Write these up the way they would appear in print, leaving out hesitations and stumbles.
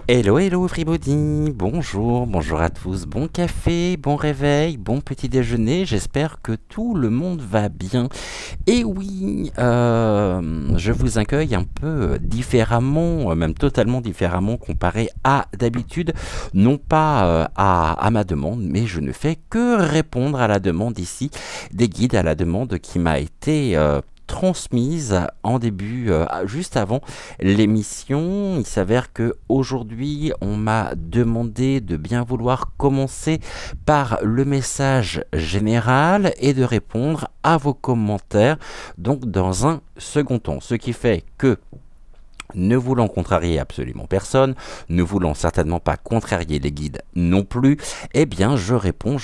Hello, hello everybody, bonjour, bonjour à tous, bon café, bon réveil, bon petit déjeuner, j'espère que tout le monde va bien. Et oui, je vous accueille un peu différemment, même totalement différemment comparé à d'habitude, non pas à ma demande, mais je ne fais que répondre à la demande ici des guides, à la demande qui m'a été transmise en début, juste avant l'émission. Il s'avère que aujourd'hui on m'a demandé de bien vouloir commencer par le message général et de répondre à vos commentaires, donc dans un second temps. Ce qui fait que, ne voulant contrarier absolument personne, ne voulant certainement pas contrarier les guides non plus, eh bien je réponds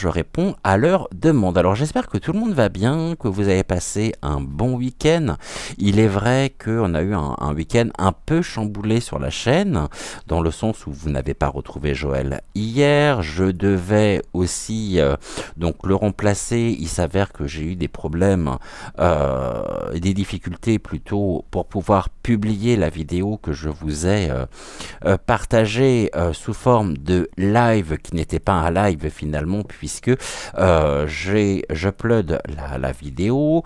à leur demande. Alors j'espère que tout le monde va bien, que vous avez passé un bon week-end. Il est vrai qu'on a eu un week-end un peu chamboulé sur la chaîne, dans le sens où vous n'avez pas retrouvé Joël hier. Je devais aussi donc le remplacer. Il s'avère que j'ai eu des problèmes, des difficultés plutôt pour pouvoir publier la vidéo que je vous ai partagé sous forme de live qui n'était pas un live finalement, puisque j'upload la vidéo,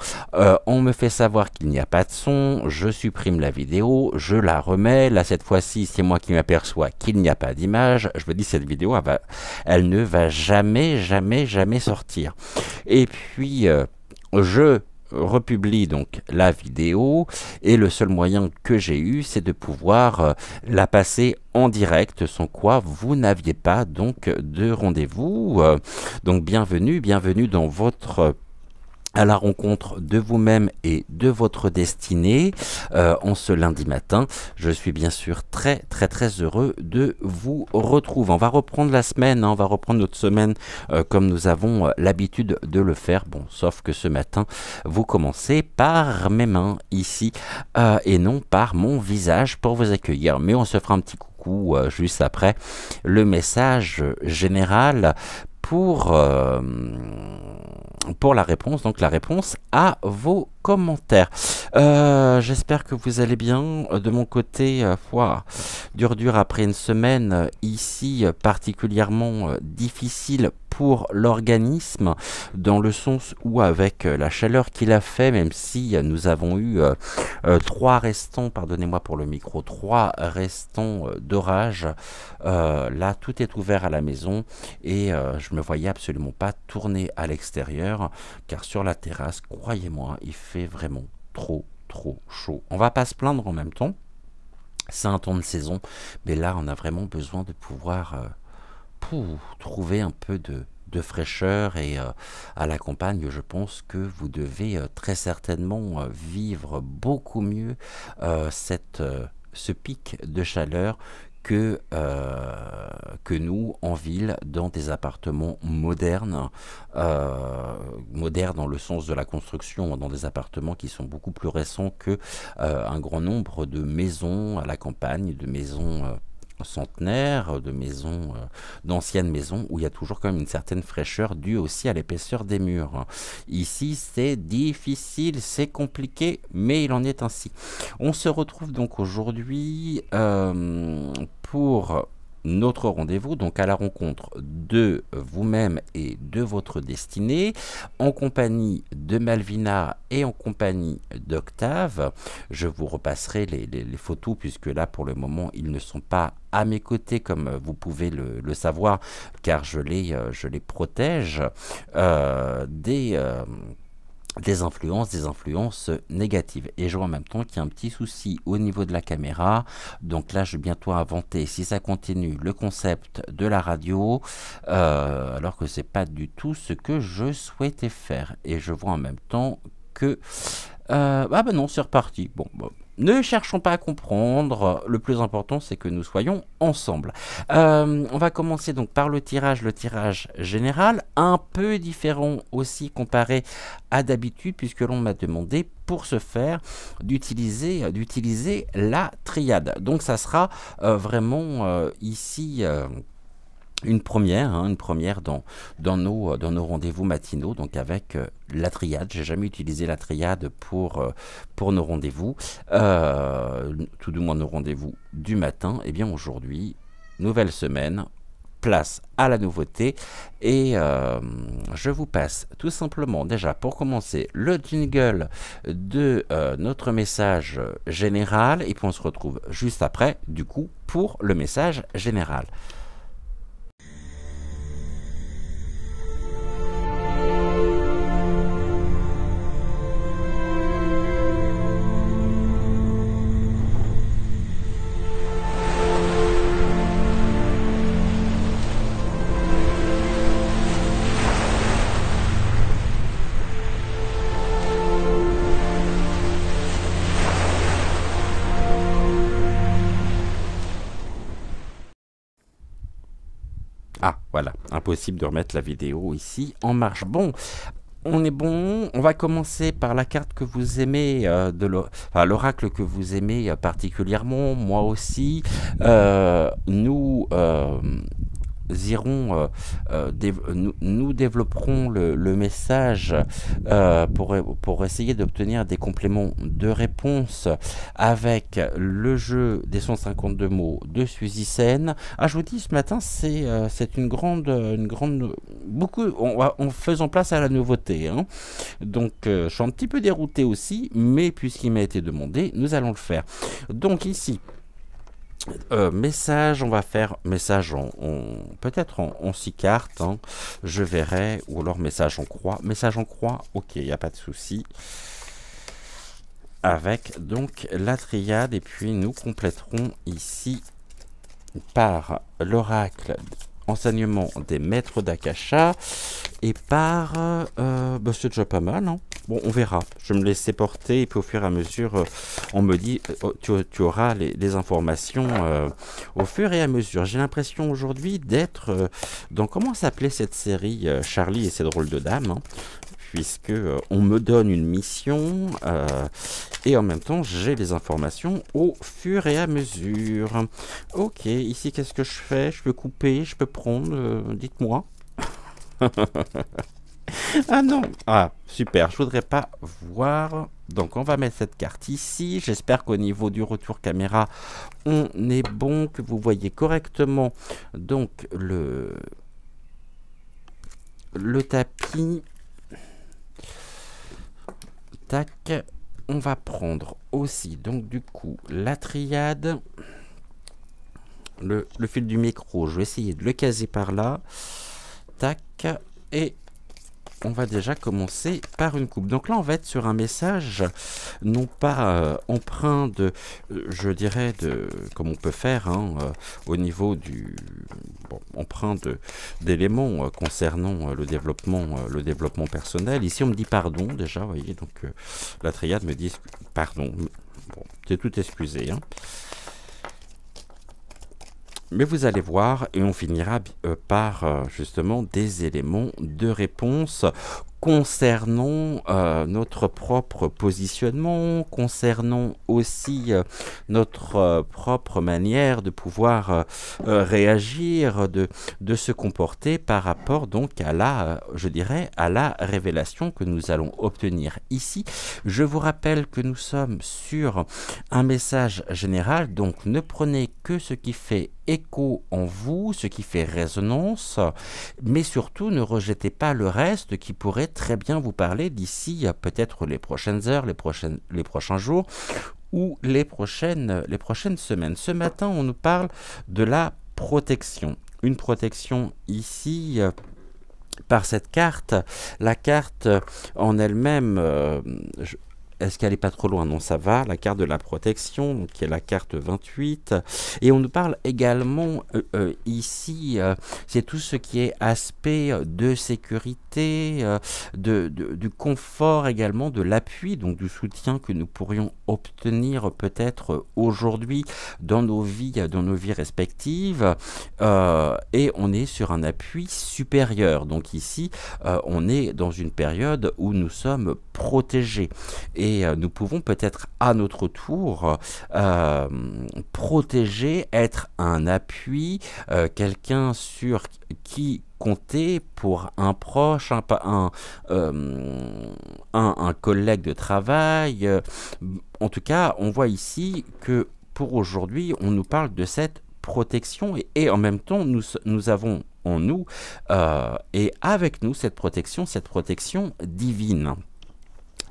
on me fait savoir qu'il n'y a pas de son, je supprime la vidéo, je la remets, là cette fois-ci c'est moi qui m'aperçois qu'il n'y a pas d'image, je me dis cette vidéo elle ne va jamais sortir. Et puis je republie donc la vidéo et le seul moyen que j'ai eu, c'est de pouvoir la passer en direct, sans quoi vous n'aviez pas donc de rendez-vous. Donc bienvenue dans votre à la rencontre de vous-même et de votre destinée en ce lundi matin. Je suis bien sûr très heureux de vous retrouver. On va reprendre la semaine, on va reprendre notre semaine comme nous avons l'habitude de le faire. Bon, sauf que ce matin, vous commencez par mes mains ici et non par mon visage pour vous accueillir. Mais on se fera un petit coucou juste après le message général pour la réponse, donc la réponse à vos commentaires. J'espère que vous allez bien. De mon côté, dur après une semaine ici particulièrement difficile pour l'organisme, dans le sens où avec la chaleur qu'il a fait, même si nous avons eu 3 restants, pardonnez-moi pour le micro, 3 restants d'orage, là tout est ouvert à la maison et je me voyais absolument pas tourner à l'extérieur, car sur la terrasse, croyez-moi, il fait vraiment trop chaud. On va pas se plaindre en même temps, c'est un temps de saison, mais là on a vraiment besoin de pouvoir trouver un peu de fraîcheur, et à la campagne, je pense que vous devez très certainement vivre beaucoup mieux ce pic de chaleur que nous en ville, dans des appartements modernes, modernes dans le sens de la construction, dans des appartements qui sont beaucoup plus récents que un grand nombre de maisons à la campagne, de maisons centenaires, de maisons, d'anciennes maisons, où il y a toujours quand même une certaine fraîcheur due aussi à l'épaisseur des murs. Ici, c'est difficile, c'est compliqué, mais il en est ainsi. On se retrouve donc aujourd'hui pour notre rendez-vous, donc à la rencontre de vous-même et de votre destinée, en compagnie de Malvina et en compagnie d'Octave. Je vous repasserai les photos, puisque là, pour le moment, ils ne sont pas à mes côtés, comme vous pouvez le savoir, car je les protège des influences négatives. Et je vois en même temps qu'il y a un petit souci au niveau de la caméra. Donc là, je vais bientôt inventer, si ça continue, le concept de la radio, alors que c'est pas du tout ce que je souhaitais faire. Et je vois en même temps que ah bah non, c'est reparti. Bon, bah, ne cherchons pas à comprendre. Le plus important, c'est que nous soyons ensemble. On va commencer donc par le tirage général, un peu différent aussi comparé à d'habitude, puisque l'on m'a demandé pour ce faire d'utiliser la triade. Donc ça sera vraiment ici une première dans nos rendez-vous matinaux, donc avec la triade. J'ai jamais utilisé la triade pour nos rendez-vous, tout du moins nos rendez-vous du matin. Et bien aujourd'hui, nouvelle semaine, place à la nouveauté, et je vous passe tout simplement déjà pour commencer le jingle de notre message général, et puis on se retrouve juste après du coup pour le message général. Ah, voilà, impossible de remettre la vidéo ici en marche. Bon, on est bon, on va commencer par la carte que vous aimez, l'oracle que vous aimez particulièrement, moi aussi. Nous irons, nous développerons le message pour essayer d'obtenir des compléments de réponse avec le jeu des 152 mots de Suzy Sen. Ah, je vous dis, ce matin, c'est une grande, beaucoup, en faisant place à la nouveauté, hein. Donc, je suis un petit peu dérouté aussi, mais puisqu'il m'a été demandé, nous allons le faire. Donc ici, message, on va faire message peut-être en 6 cartes, hein, je verrai, ou alors message en croix, ok, il n'y a pas de souci, avec donc la triade, et puis nous compléterons ici par l'oracle enseignement des maîtres d'Akasha, et par bah c'est déjà pas mal, hein. Bon, on verra, je vais me laisser porter, et puis au fur et à mesure on me dit tu auras les informations au fur et à mesure. J'ai l'impression aujourd'hui d'être dans, comment s'appelait cette série, Charlie et ses drôles de dames, hein, puisque on me donne une mission et en même temps j'ai les informations au fur et à mesure. Ok, ici qu'est-ce que je fais? Je peux couper, je peux prendre, dites-moi. Ah non. Ah, super, je voudrais pas voir. Donc on va mettre cette carte ici. J'espère qu'au niveau du retour caméra, on est bon, que vous voyez correctement donc le tapis. Tac. On va prendre aussi, donc du coup, la triade. Le fil du micro, je vais essayer de le caser par là. Tac. Et on va déjà commencer par une coupe. Donc là, on va être sur un message, non pas empreint de, je dirais, comme on peut faire, hein, au niveau du, bon, empreint d'éléments concernant le développement personnel. Ici, on me dit pardon déjà, vous voyez, donc la triade me dit pardon. Bon, c'est tout excusé, hein. Mais vous allez voir, et on finira par justement des éléments de réponse concernant notre propre positionnement, concernant aussi notre propre manière de pouvoir réagir, de se comporter par rapport donc à la, je dirais, à la révélation que nous allons obtenir ici. Je vous rappelle que nous sommes sur un message général, donc ne prenez que ce qui fait écho en vous, ce qui fait résonance, mais surtout ne rejetez pas le reste qui pourrait très bien vous parler d'ici peut-être les prochaines heures, les prochains jours ou les prochaines semaines. Ce matin, on nous parle de la protection. Une protection ici par cette carte. La carte en elle-même, est-ce qu'elle n'est pas trop loin? Non, ça va. La carte de la protection, donc, qui est la carte 28. Et on nous parle également ici, c'est tout ce qui est aspect de sécurité, du confort également, de l'appui, donc du soutien que nous pourrions obtenir peut-être aujourd'hui dans nos vies respectives. Et on est sur un appui supérieur. Donc ici, on est dans une période où nous sommes protégés. Et nous pouvons peut-être à notre tour protéger, être un appui, quelqu'un sur qui compter pour un proche, un collègue de travail. En tout cas, on voit ici que pour aujourd'hui, on nous parle de cette protection et en même temps, nous avons en nous et avec nous cette protection divine.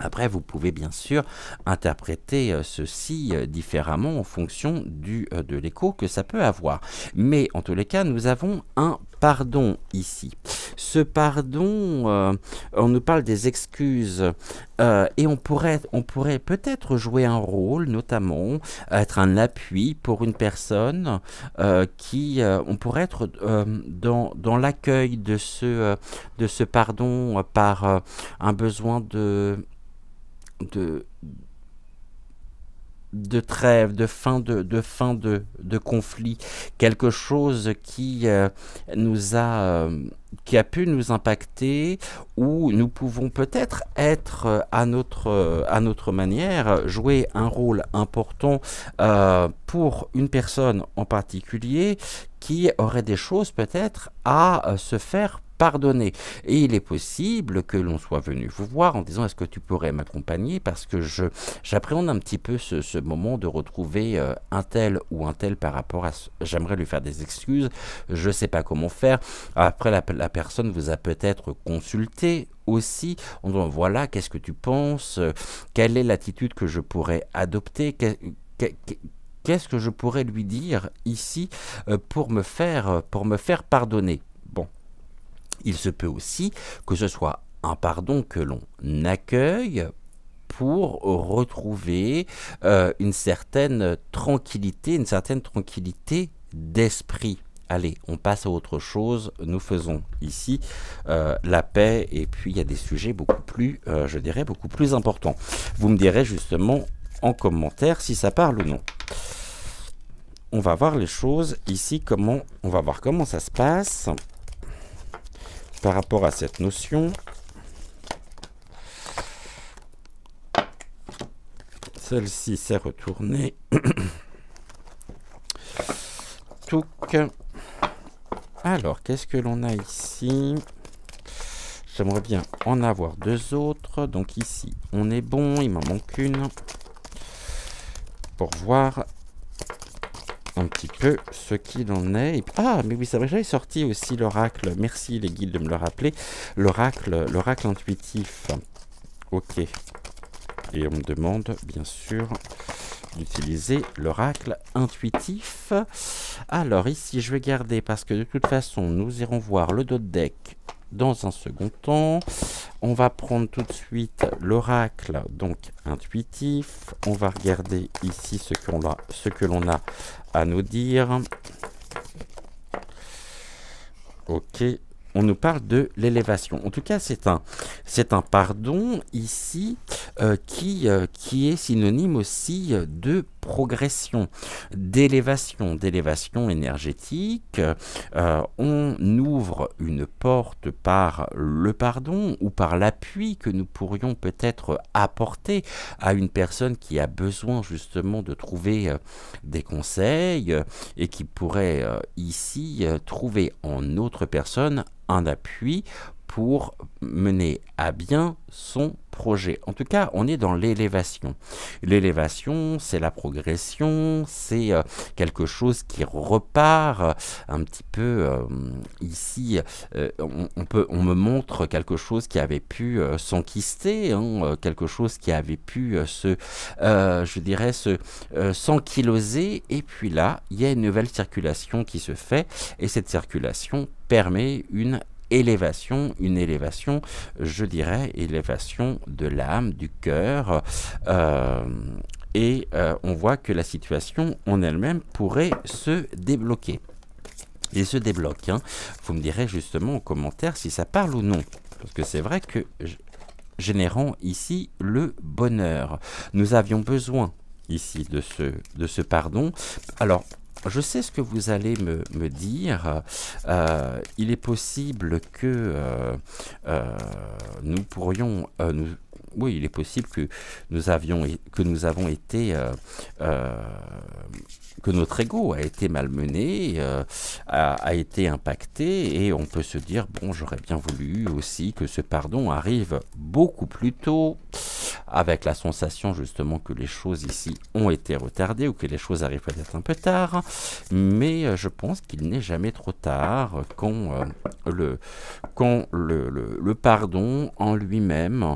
Après, vous pouvez bien sûr interpréter ceci différemment en fonction de l'écho que ça peut avoir. Mais en tous les cas, nous avons un pardon ici. Ce pardon, on nous parle des excuses et on pourrait peut-être jouer un rôle, notamment être un appui pour une personne on pourrait être dans l'accueil de ce pardon par un besoin de trêve, de fin de conflit, quelque chose qui qui a pu nous impacter, où nous pouvons peut-être être à notre manière, jouer un rôle important pour une personne en particulier qui aurait des choses peut-être à se faire pardonner. Et il est possible que l'on soit venu vous voir en disant est-ce que tu pourrais m'accompagner parce que j'appréhende un petit peu ce moment de retrouver un tel ou un tel par rapport à j'aimerais lui faire des excuses, je ne sais pas comment faire. Après la personne vous a peut-être consulté aussi en disant voilà qu'est-ce que tu penses, quelle est l'attitude que je pourrais adopter, qu'est-ce que je pourrais lui dire ici pour me faire pardonner. Bon. Il se peut aussi que ce soit un pardon que l'on accueille pour retrouver une certaine tranquillité d'esprit. Allez, on passe à autre chose. Nous faisons ici la paix et puis il y a des sujets beaucoup plus, je dirais, beaucoup plus importants. Vous me direz justement en commentaire si ça parle ou non. On va voir les choses ici, on va voir comment ça se passe. Par rapport à cette notion, celle-ci s'est retournée. Touc. Alors, qu'est-ce que l'on a ici? J'aimerais bien en avoir deux autres. Donc ici, on est bon, il m'en manque une. Pour voir un petit peu ce qu'il en est. Ah, mais oui, c'est vrai, j'avais sorti aussi l'oracle. Merci les guides de me le rappeler. L'oracle intuitif. Ok. Et on me demande, bien sûr, d'utiliser l'oracle intuitif. Alors ici, je vais garder parce que de toute façon, nous irons voir le dos de deck dans un second temps. On va prendre tout de suite l'oracle donc intuitif. On va regarder ici ce que l'on a à nous dire. Ok, on nous parle de l'élévation. En tout cas, c'est un pardon ici qui est synonyme aussi de progression, d'élévation énergétique. On ouvre une porte par le pardon ou par l'appui que nous pourrions peut-être apporter à une personne qui a besoin justement de trouver des conseils et qui pourrait ici trouver en autre personne un appui pour mener à bien son projet. En tout cas, on est dans l'élévation. L'élévation, c'est la progression, c'est quelque chose qui repart un petit peu ici. On me montre quelque chose qui avait pu s'enquister, hein, quelque chose qui avait pu je dirais, s'ankyloser. Et puis là, il y a une nouvelle circulation qui se fait, et cette circulation permet une élévation, je dirais, élévation de l'âme, du cœur, on voit que la situation en elle-même pourrait se débloquer. Et se débloque, hein. Vous me direz justement en commentaire si ça parle ou non, parce que c'est vrai que générant ici le bonheur. Nous avions besoin ici de ce pardon. Alors, je sais ce que vous allez me dire. Il est possible que nous pourrions... oui, il est possible que nous avons été... que notre ego a été malmené, a été impacté, et on peut se dire, bon, j'aurais bien voulu aussi que ce pardon arrive beaucoup plus tôt, avec la sensation justement que les choses ici ont été retardées, ou que les choses arrivent peut-être un peu tard, mais je pense qu'il n'est jamais trop tard quand le pardon en lui-même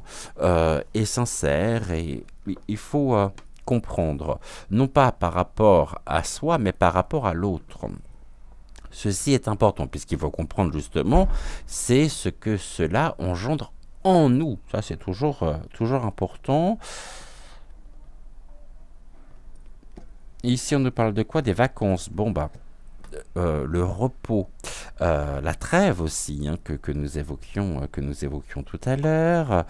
est sincère, et il faut... comprendre, non pas par rapport à soi, mais par rapport à l'autre. Ceci est important, puisqu'il faut comprendre justement, c'est ce que cela engendre en nous. Ça, c'est toujours important. Ici, on nous parle de quoi? Des vacances. Bon, bah, le repos, la trêve aussi, hein, que nous évoquions tout à l'heure.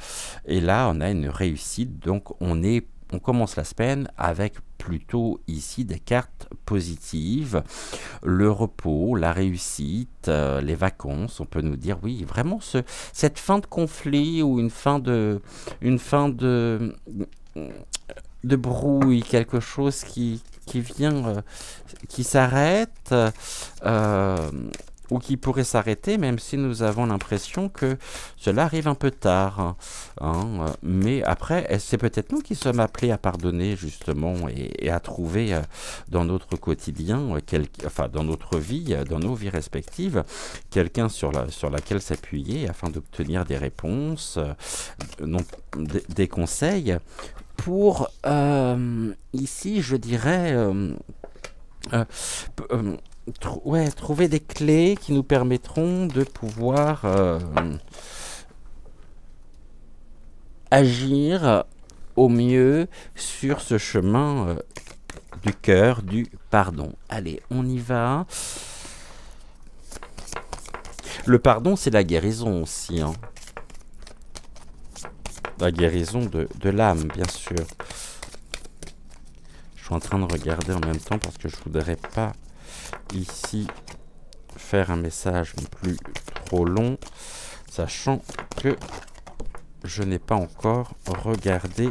Et là, on a une réussite, donc on commence la semaine avec plutôt ici des cartes positives, le repos, la réussite, les vacances. On peut nous dire, oui, vraiment cette fin de conflit, ou une fin de brouille, quelque chose qui vient, qui s'arrête, ou qui pourrait s'arrêter, même si nous avons l'impression que cela arrive un peu tard. Hein. Mais après, c'est peut-être nous qui sommes appelés à pardonner, justement, et à trouver dans notre quotidien, dans notre vie, dans nos vies respectives, quelqu'un sur laquelle s'appuyer afin d'obtenir des réponses, des conseils, pour, ici, je dirais... trouver des clés qui nous permettront de pouvoir agir au mieux sur ce chemin du cœur, du pardon. Allez, on y va. Le pardon, c'est la guérison aussi, hein. La guérison de l'âme, bien sûr. Je suis en train de regarder en même temps parce que je voudrais pas ici faire un message non plus trop long, sachant que je n'ai pas encore regardé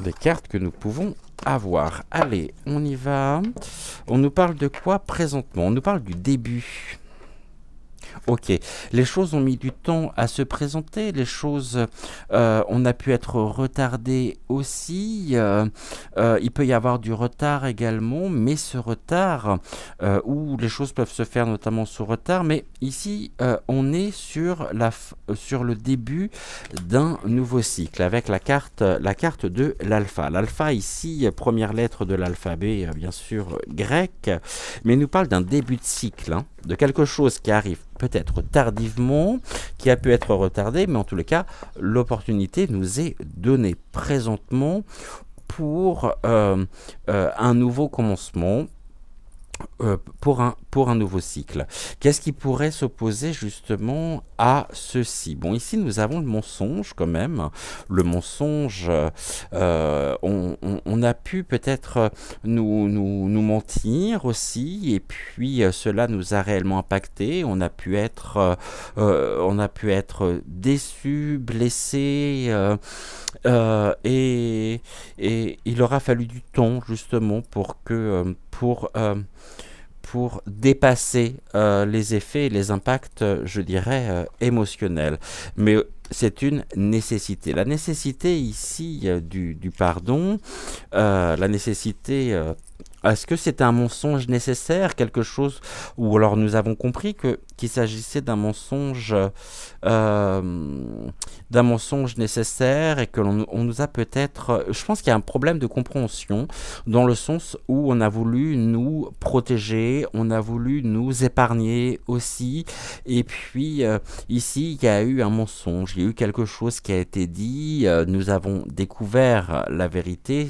les cartes que nous pouvons avoir. Allez, on y va. On nous parle de quoi présentement? On nous parle du début. Ok, les choses ont mis du temps à se présenter, les choses, on a pu être retardé aussi, il peut y avoir du retard également, mais ce retard, où les choses peuvent se faire notamment sous retard, mais ici, on est sur le début d'un nouveau cycle, avec la carte de l'alpha. L'alpha ici, première lettre de l'alphabet, bien sûr, grec, mais il nous parle d'un début de cycle, hein, de quelque chose qui arrive peut-être tardivement, qui a pu être retardé, mais en tous les cas, l'opportunité nous est donnée présentement pour un nouveau commencement, pour un nouveau cycle. Qu'est-ce qui pourrait s'opposer justement à ceci? Bon, ici nous avons le mensonge quand même. Le mensonge, on a pu peut-être nous mentir aussi, et puis cela nous a réellement impacté. On a pu être déçus, blessés, et il aura fallu du temps justement pour dépasser les effets et les impacts, je dirais, émotionnels. Mais c'est une nécessité. La nécessité ici du pardon, la nécessité... est-ce que c'est un mensonge nécessaire, quelque chose, ou alors nous avons compris qu'il s'agissait d'un mensonge nécessaire, et que on nous a peut-être, je pense qu'il y a un problème de compréhension dans le sens où on a voulu nous protéger, on a voulu nous épargner aussi, et puis ici il y a eu un mensonge, il y a eu quelque chose qui a été dit, nous avons découvert la vérité.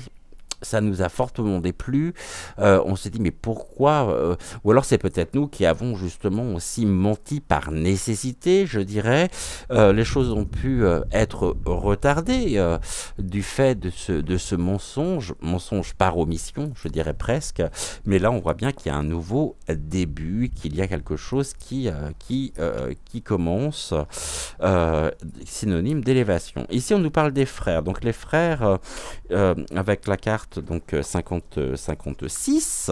Ça nous a fortement déplu. On s'est dit mais pourquoi ou alors c'est peut-être nous qui avons justement aussi menti par nécessité, je dirais. Les choses ont pu être retardées du fait de ce mensonge par omission, je dirais presque. Mais là on voit bien qu'il y a un nouveau début, qu'il y a quelque chose qui commence, synonyme d'élévation. Ici on nous parle des frères. Donc les frères, avec la carte donc 56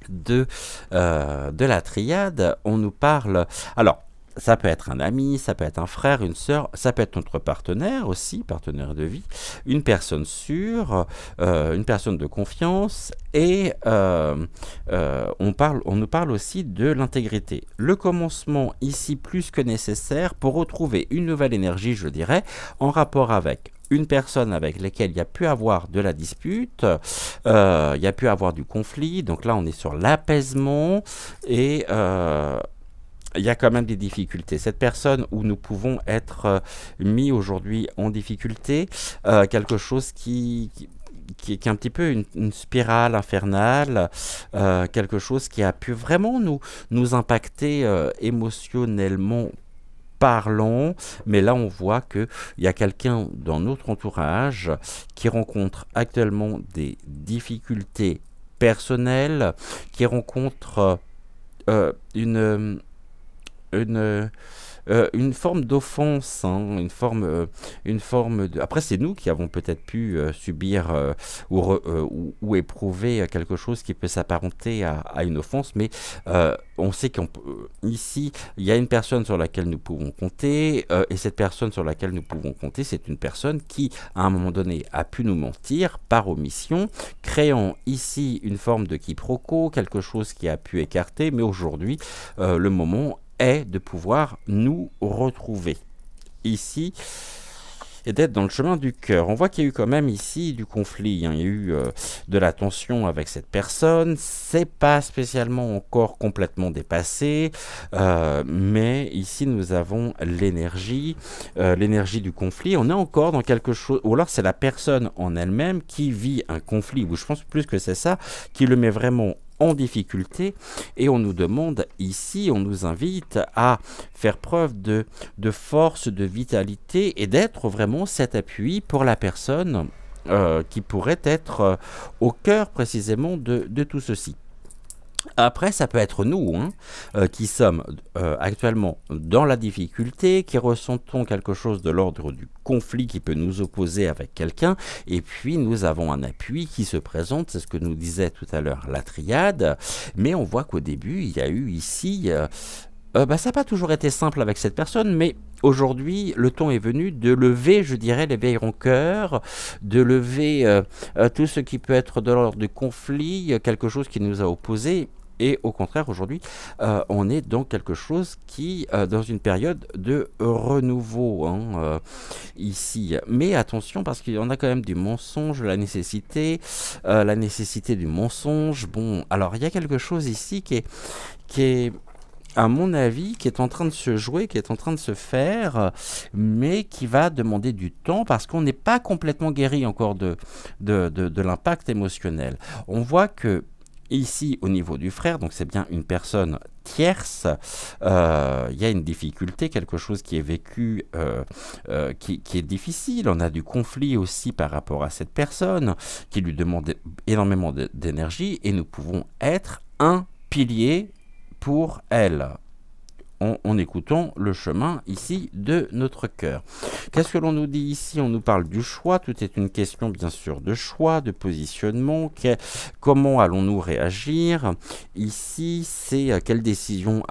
de la triade, on nous parle... Alors, ça peut être un ami, ça peut être un frère, une sœur, ça peut être notre partenaire aussi, partenaire de vie, une personne sûre, une personne de confiance, et on nous parle aussi de l'intégrité. Le commencement ici plus que nécessaire pour retrouver une nouvelle énergie, je dirais, en rapport avec une personne avec laquelle il y a pu avoir de la dispute, il y a pu avoir du conflit, donc là on est sur l'apaisement, et il y a quand même des difficultés. Cette personne où nous pouvons être mis aujourd'hui en difficulté, quelque chose qui est un petit peu une spirale infernale, quelque chose qui a pu vraiment nous impacter émotionnellement parlant, mais là on voit qu'il y a quelqu'un dans notre entourage qui rencontre actuellement des difficultés personnelles, qui rencontre une, une forme d'offense, hein, une forme de... Après, c'est nous qui avons peut-être pu subir ou éprouver quelque chose qui peut s'apparenter à une offense, mais on sait qu'ici, il y a une personne sur laquelle nous pouvons compter, et cette personne sur laquelle nous pouvons compter, c'est une personne qui, à un moment donné, a pu nous mentir par omission, créant ici une forme de quiproquo, quelque chose qui a pu écarter, mais aujourd'hui, le moment est de pouvoir nous retrouver ici et d'être dans le chemin du cœur. On voit qu'il y a eu quand même ici du conflit, hein. Il y a eu de la tension avec cette personne, c'est pas spécialement encore complètement dépassé, mais ici nous avons l'énergie du conflit. On est encore dans quelque chose, ou alors c'est la personne en elle-même qui vit un conflit, ou je pense plus que c'est ça, qui le met vraiment en difficulté, et on nous demande ici, on nous invite à faire preuve de force, de vitalité, et d'être vraiment cet appui pour la personne qui pourrait être au cœur précisément de tout ceci. Après, ça peut être nous, hein, qui sommes actuellement dans la difficulté, qui ressentons quelque chose de l'ordre du conflit qui peut nous opposer avec quelqu'un, et puis nous avons un appui qui se présente, c'est ce que nous disait tout à l'heure la triade, mais on voit qu'au début, il y a eu ici... ça n'a pas toujours été simple avec cette personne, mais aujourd'hui, le temps est venu de lever, je dirais, les vieilles rancœurs, de lever tout ce qui peut être de l'ordre du conflit, quelque chose qui nous a opposés. Et au contraire, aujourd'hui, on est dans quelque chose qui, dans une période de renouveau, hein, ici. Mais attention, parce qu'il y en a quand même du mensonge, la nécessité du mensonge. Bon, alors il y a quelque chose ici qui est à mon avis, qui est en train de se jouer, qui est en train de se faire, mais qui va demander du temps parce qu'on n'est pas complètement guéri encore de l'impact émotionnel. On voit que Ici, au niveau du frère, donc c'est bien une personne tierce, il y a une difficulté, quelque chose qui est vécu, qui est difficile. On a du conflit aussi par rapport à cette personne qui lui demande énormément d'énergie et nous pouvons être un pilier pour elle. En écoutant le chemin ici de notre cœur. Qu'est-ce que l'on nous dit ici? On nous parle du choix, tout est une question bien sûr de choix, de positionnement, comment allons-nous réagir? Ici, c'est quelle décision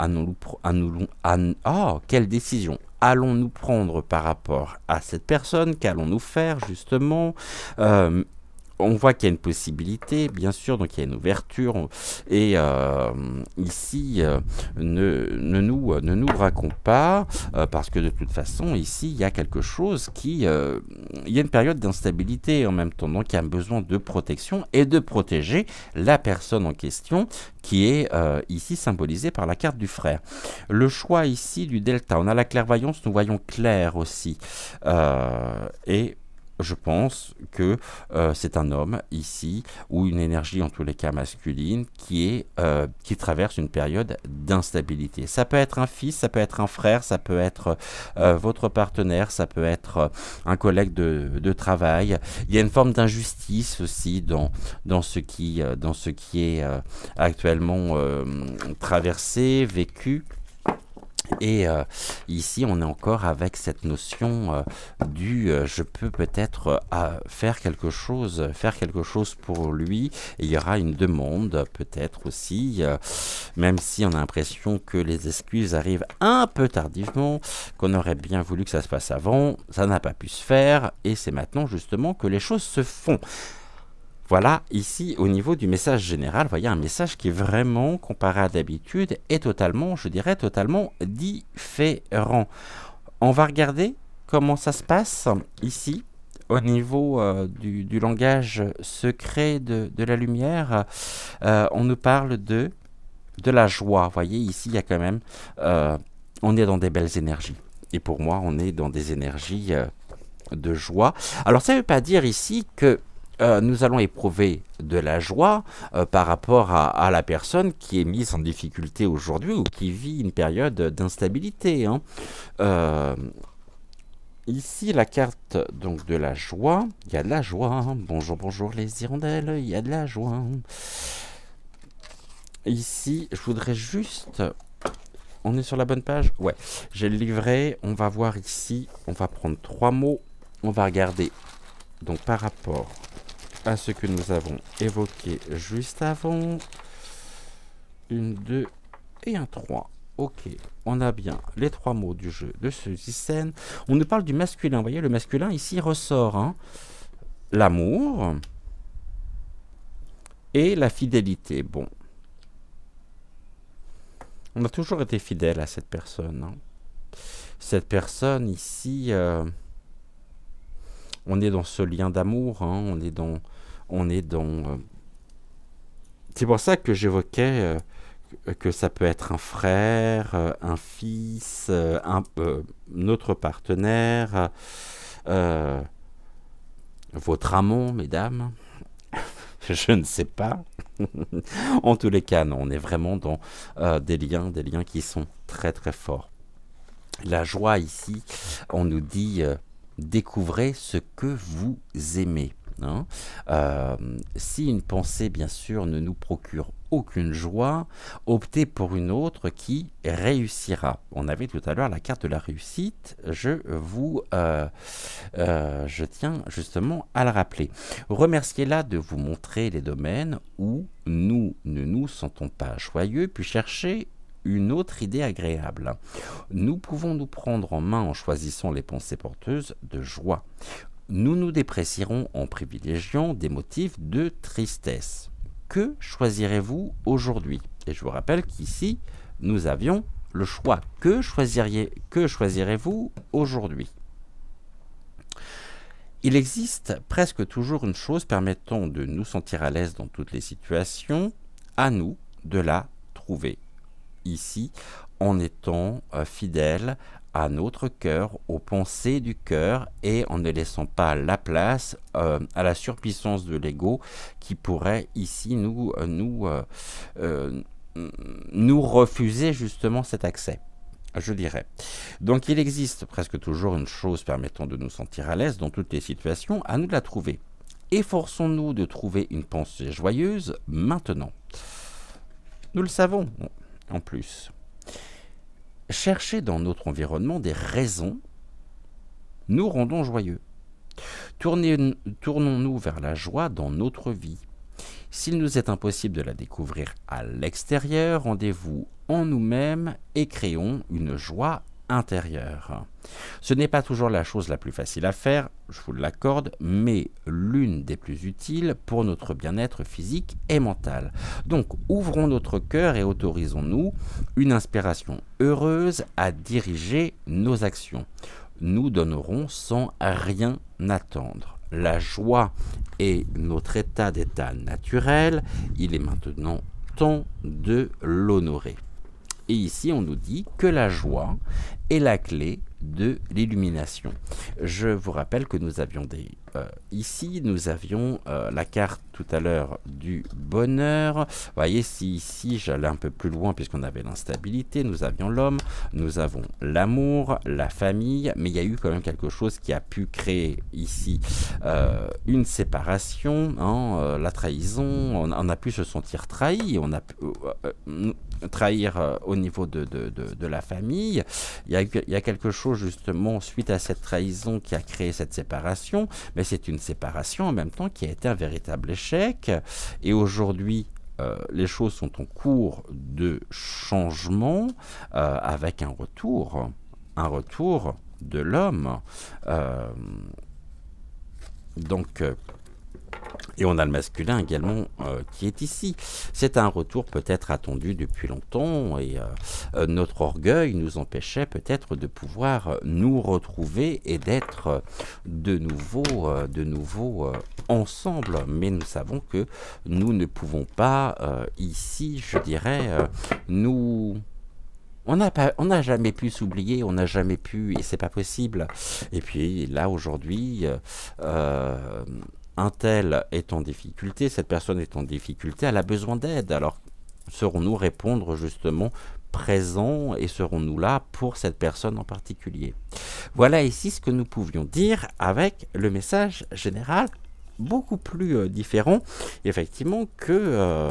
quelle décision allons-nous prendre par rapport à cette personne? Qu'allons-nous faire justement? On voit qu'il y a une possibilité, bien sûr, donc il y a une ouverture. Et ici, ne nous braquons pas, parce que de toute façon, ici, il y a quelque chose qui... il y a une période d'instabilité en même temps, donc il y a besoin de protection et de protéger la personne en question qui est ici symbolisée par la carte du frère. Le choix ici du delta, on a la clairvoyance, nous voyons clair aussi. Et je pense que c'est un homme ici, ou une énergie en tous les cas masculine, qui traverse une période d'instabilité. Ça peut être un fils, ça peut être un frère, ça peut être votre partenaire, ça peut être un collègue de travail. Il y a une forme d'injustice aussi dans ce qui est actuellement traversé, vécu. Et ici, on est encore avec cette notion je peux peut-être faire quelque chose pour lui. Et il y aura une demande peut-être aussi, même si on a l'impression que les excuses arrivent un peu tardivement, qu'on aurait bien voulu que ça se passe avant, ça n'a pas pu se faire, et c'est maintenant justement que les choses se font. Voilà, ici, au niveau du message général, vous voyez un message qui est vraiment, comparé à d'habitude, est totalement, je dirais, totalement différent. On va regarder comment ça se passe ici, au niveau du langage secret de la lumière. On nous parle de la joie. Vous voyez, ici, il y a quand même... on est dans des belles énergies. Et pour moi, on est dans des énergies de joie. Alors, ça ne veut pas dire ici que nous allons éprouver de la joie par rapport à la personne qui est mise en difficulté aujourd'hui ou qui vit une période d'instabilité. Hein. Ici, la carte donc de la joie. Il y a de la joie. Bonjour, bonjour les hirondelles. Il y a de la joie. Ici, je voudrais juste... On est sur la bonne page? Ouais. J'ai le livret. On va voir ici. On va prendre 3 mots. On va regarder. Donc, par rapport à ce que nous avons évoqué juste avant. 1, 2 et un 3. Ok, on a bien les 3 mots du jeu de ce système. On nous parle du masculin. Vous voyez, le masculin ici ressort. Hein, l'amour et la fidélité. Bon. On a toujours été fidèle à cette personne. Hein. Cette personne ici... on est dans ce lien d'amour, hein, on est dans... c'est pour ça que j'évoquais que ça peut être un frère, un fils, notre partenaire, votre amant, mesdames. Je ne sais pas. En tous les cas, non, on est vraiment dans des liens qui sont très très forts. La joie ici, on nous dit... découvrez ce que vous aimez. Hein. Si une pensée, bien sûr, ne nous procure aucune joie, optez pour une autre qui réussira. On avait tout à l'heure la carte de la réussite. Je tiens justement à le rappeler. Remerciez-la de vous montrer les domaines où nous ne nous sentons pas joyeux, puis cherchez une autre idée agréable. Nous pouvons nous prendre en main en choisissant les pensées porteuses de joie. Nous nous déprécierons en privilégiant des motifs de tristesse. Que choisirez-vous aujourd'hui? Et je vous rappelle qu'ici, nous avions le choix. Que choisirez-vous aujourd'hui? Il existe presque toujours une chose permettant de nous sentir à l'aise dans toutes les situations. À nous de la trouver. Ici, en étant fidèle à notre cœur, aux pensées du cœur, et en ne laissant pas la place à la surpuissance de l'ego qui pourrait ici nous refuser justement cet accès, je dirais. Donc il existe presque toujours une chose permettant de nous sentir à l'aise dans toutes les situations, à nous de la trouver. Efforçons-nous de trouver une pensée joyeuse maintenant. Nous le savons en plus. Chercher dans notre environnement des raisons nous rendons joyeux. Tournons-nous vers la joie dans notre vie. S'il nous est impossible de la découvrir à l'extérieur, rendez-vous en nous-mêmes et créons une joie intérieure. Ce n'est pas toujours la chose la plus facile à faire, je vous l'accorde, mais l'une des plus utiles pour notre bien-être physique et mental. Donc, ouvrons notre cœur et autorisons-nous une inspiration heureuse à diriger nos actions. Nous donnerons sans rien attendre. La joie est notre état naturel, il est maintenant temps de l'honorer. Et ici, on nous dit que la joie est la clé de l'illumination. Je vous rappelle que nous avions ici, nous avions la carte tout à l'heure du bonheur. Vous voyez, si ici, j'allais un peu plus loin puisqu'on avait l'instabilité, nous avions l'homme, nous avons l'amour, la famille, mais il y a eu quand même quelque chose qui a pu créer ici une séparation, hein, la trahison, on a pu se sentir trahi, on a pu trahir au niveau de la famille. Il y a quelque chose justement suite à cette trahison qui a créé cette séparation, mais c'est une séparation en même temps qui a été un véritable échec. Et aujourd'hui, les choses sont en cours de changement avec un retour de l'homme. Et on a le masculin également qui est ici. C'est un retour peut-être attendu depuis longtemps et notre orgueil nous empêchait peut-être de pouvoir nous retrouver et d'être de nouveau ensemble. Mais nous savons que nous ne pouvons pas ici, je dirais, on n'a jamais pu s'oublier, on n'a jamais pu, et c'est pas possible. Et puis là aujourd'hui, un tel est en difficulté, cette personne est en difficulté, elle a besoin d'aide. Alors, serons-nous répondre justement présents et serons-nous là pour cette personne en particulier? Voilà ici ce que nous pouvions dire avec le message général, beaucoup plus différent, effectivement, que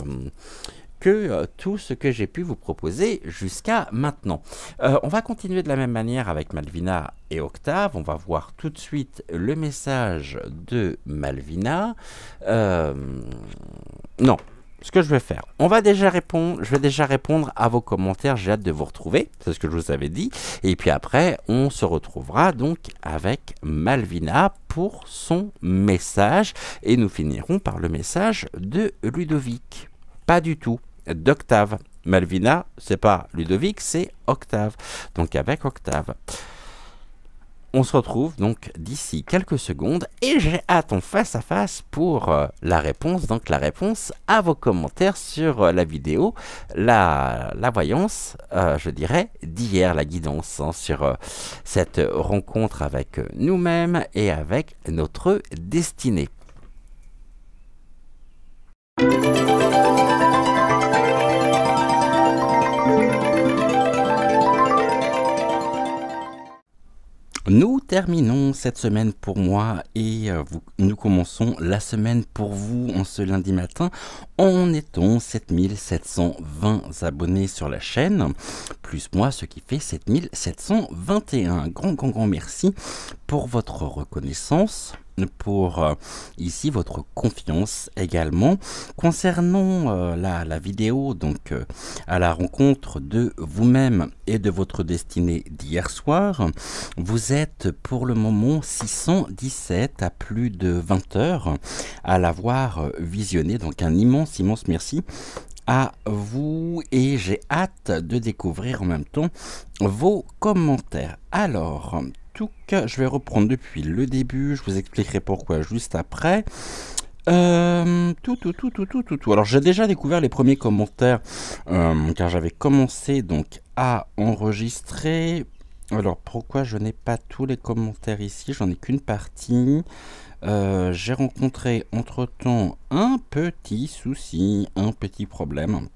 tout ce que j'ai pu vous proposer jusqu'à maintenant. On va continuer de la même manière avec Malvina et Octave. On va voir tout de suite le message de Malvina. Non, ce que je vais faire, je vais déjà répondre à vos commentaires. J'ai hâte de vous retrouver, c'est ce que je vous avais dit. Et puis après, on se retrouvera donc avec Malvina pour son message. Et nous finirons par le message de Ludovic. Pas du tout, d'Octave. Malvina, c'est pas Ludovic, c'est Octave. Donc avec Octave. On se retrouve donc d'ici quelques secondes et j'ai hâte en face à face pour la réponse. Donc la réponse à vos commentaires sur la vidéo, la voyance, je dirais, d'hier, la guidance hein, sur cette rencontre avec nous-mêmes et avec notre destinée. Nous terminons cette semaine pour moi et nous commençons la semaine pour vous en ce lundi matin. En étant 7720 abonnés sur la chaîne, plus moi, ce qui fait 7721. Grand merci pour votre reconnaissance, pour ici votre confiance également. Concernant la vidéo, donc à la rencontre de vous-même et de votre destinée d'hier soir, vous êtes pour le moment 617 à plus de 20 heures à l'avoir visionné, donc un immense merci à vous et j'ai hâte de découvrir en même temps vos commentaires. Alors, tout cas, je vais reprendre depuis le début, je vous expliquerai pourquoi juste après. Alors j'ai déjà découvert les premiers commentaires car j'avais commencé donc à enregistrer Alors, pourquoi je n'ai pas tous les commentaires ici? J'en ai qu'une partie. J'ai rencontré entre-temps un petit souci, un petit problème.